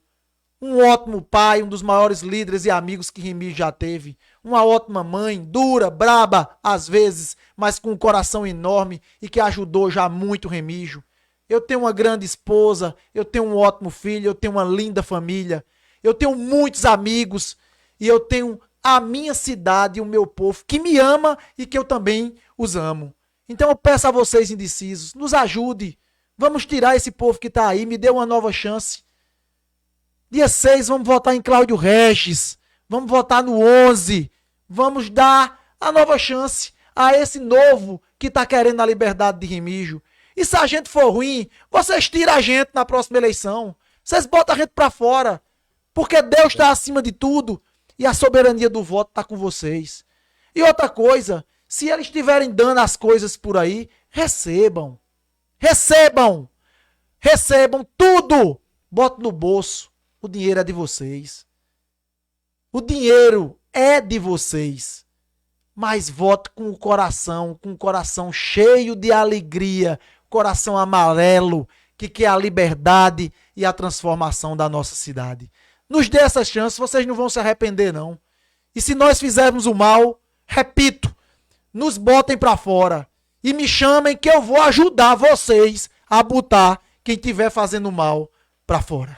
Um ótimo pai, um dos maiores líderes e amigos que Remígio já teve. Uma ótima mãe, dura, braba, às vezes, mas com um coração enorme e que ajudou já muito Remígio. Eu tenho uma grande esposa, eu tenho um ótimo filho, eu tenho uma linda família, eu tenho muitos amigos e eu tenho a minha cidade e o meu povo que me ama e que eu também os amo. Então eu peço a vocês indecisos, nos ajude. Vamos tirar esse povo que está aí, me dê uma nova chance. Dia 6, vamos votar em Cláudio Regis. Vamos votar no 11. Vamos dar a nova chance a esse novo que está querendo a liberdade de Remígio. E se a gente for ruim, vocês tiram a gente na próxima eleição. Vocês botam a gente para fora. Porque Deus está acima de tudo. E a soberania do voto está com vocês. E outra coisa, se eles estiverem dando as coisas por aí, recebam. Recebam! Recebam tudo! Botem no bolso. O dinheiro é de vocês. O dinheiro é de vocês. Mas vote com o coração cheio de alegria, coração amarelo, que quer a liberdade e a transformação da nossa cidade. Nos dê essa chance, vocês não vão se arrepender, não. E se nós fizermos o mal, repito, nos botem pra fora e me chamem que eu vou ajudar vocês a botar quem estiver fazendo mal pra fora.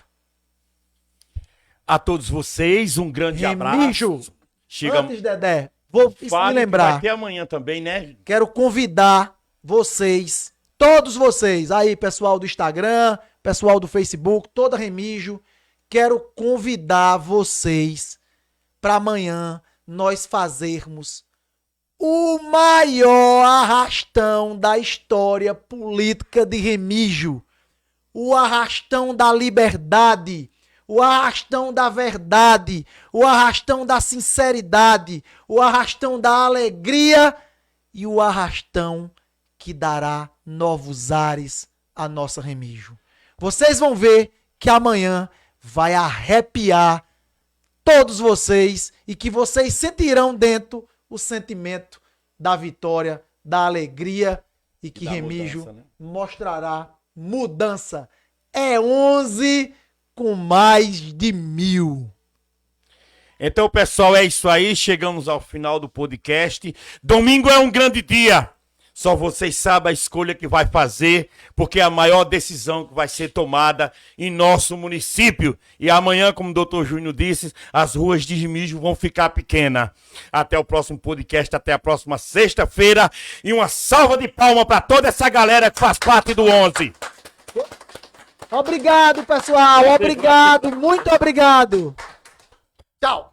A todos vocês, um grande Remígio, abraço. Chega... Antes, Dedé, vou me lembrar. Vai ter amanhã também, né? Quero convidar vocês, todos vocês, aí pessoal do Instagram, pessoal do Facebook, toda Remígio, quero convidar vocês para amanhã nós fazermos o maior arrastão da história política de Remígio. O arrastão da liberdade, o arrastão da verdade, o arrastão da sinceridade, o arrastão da alegria e o arrastão que dará novos ares à nossa Remígio. Vocês vão ver que amanhã vai arrepiar todos vocês e que vocês sentirão dentro o sentimento da vitória, da alegria e que Remígio mudança, né? mostrará mudança. É 11 com mais de 1000. Então, pessoal, é isso aí. Chegamos ao final do podcast. Domingo é um grande dia. Só vocês sabem a escolha que vai fazer, porque é a maior decisão que vai ser tomada em nosso município. E amanhã, como o doutor Júnior disse, as ruas de Remígio vão ficar pequenas. Até o próximo podcast, até a próxima sexta-feira. E uma salva de palmas para toda essa galera que faz parte do 11. Obrigado, pessoal. Obrigado. Muito obrigado. Tchau.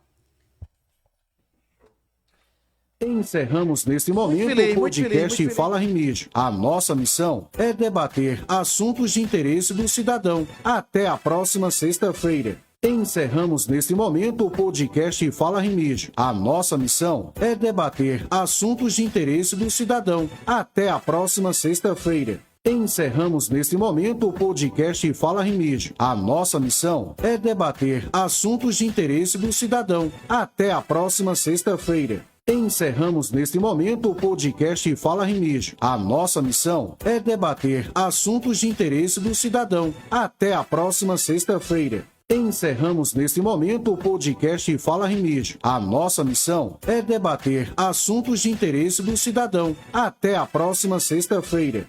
Encerramos nesse momento feliz, o muito podcast feliz. Fala Remígio. A nossa missão é debater assuntos de interesse do cidadão. Até a próxima sexta-feira. Encerramos nesse momento o podcast Fala Remígio. A nossa missão é debater assuntos de interesse do cidadão. Até a próxima sexta-feira. Encerramos nesse momento o podcast Fala Remígio. A nossa missão é debater assuntos de interesse do cidadão. Até a próxima sexta-feira. Encerramos neste momento o podcast Fala Remígio. A nossa missão é debater assuntos de interesse do cidadão. Até a próxima sexta-feira. Encerramos neste momento o podcast Fala Remígio. A nossa missão é debater assuntos de interesse do cidadão. Até a próxima sexta-feira.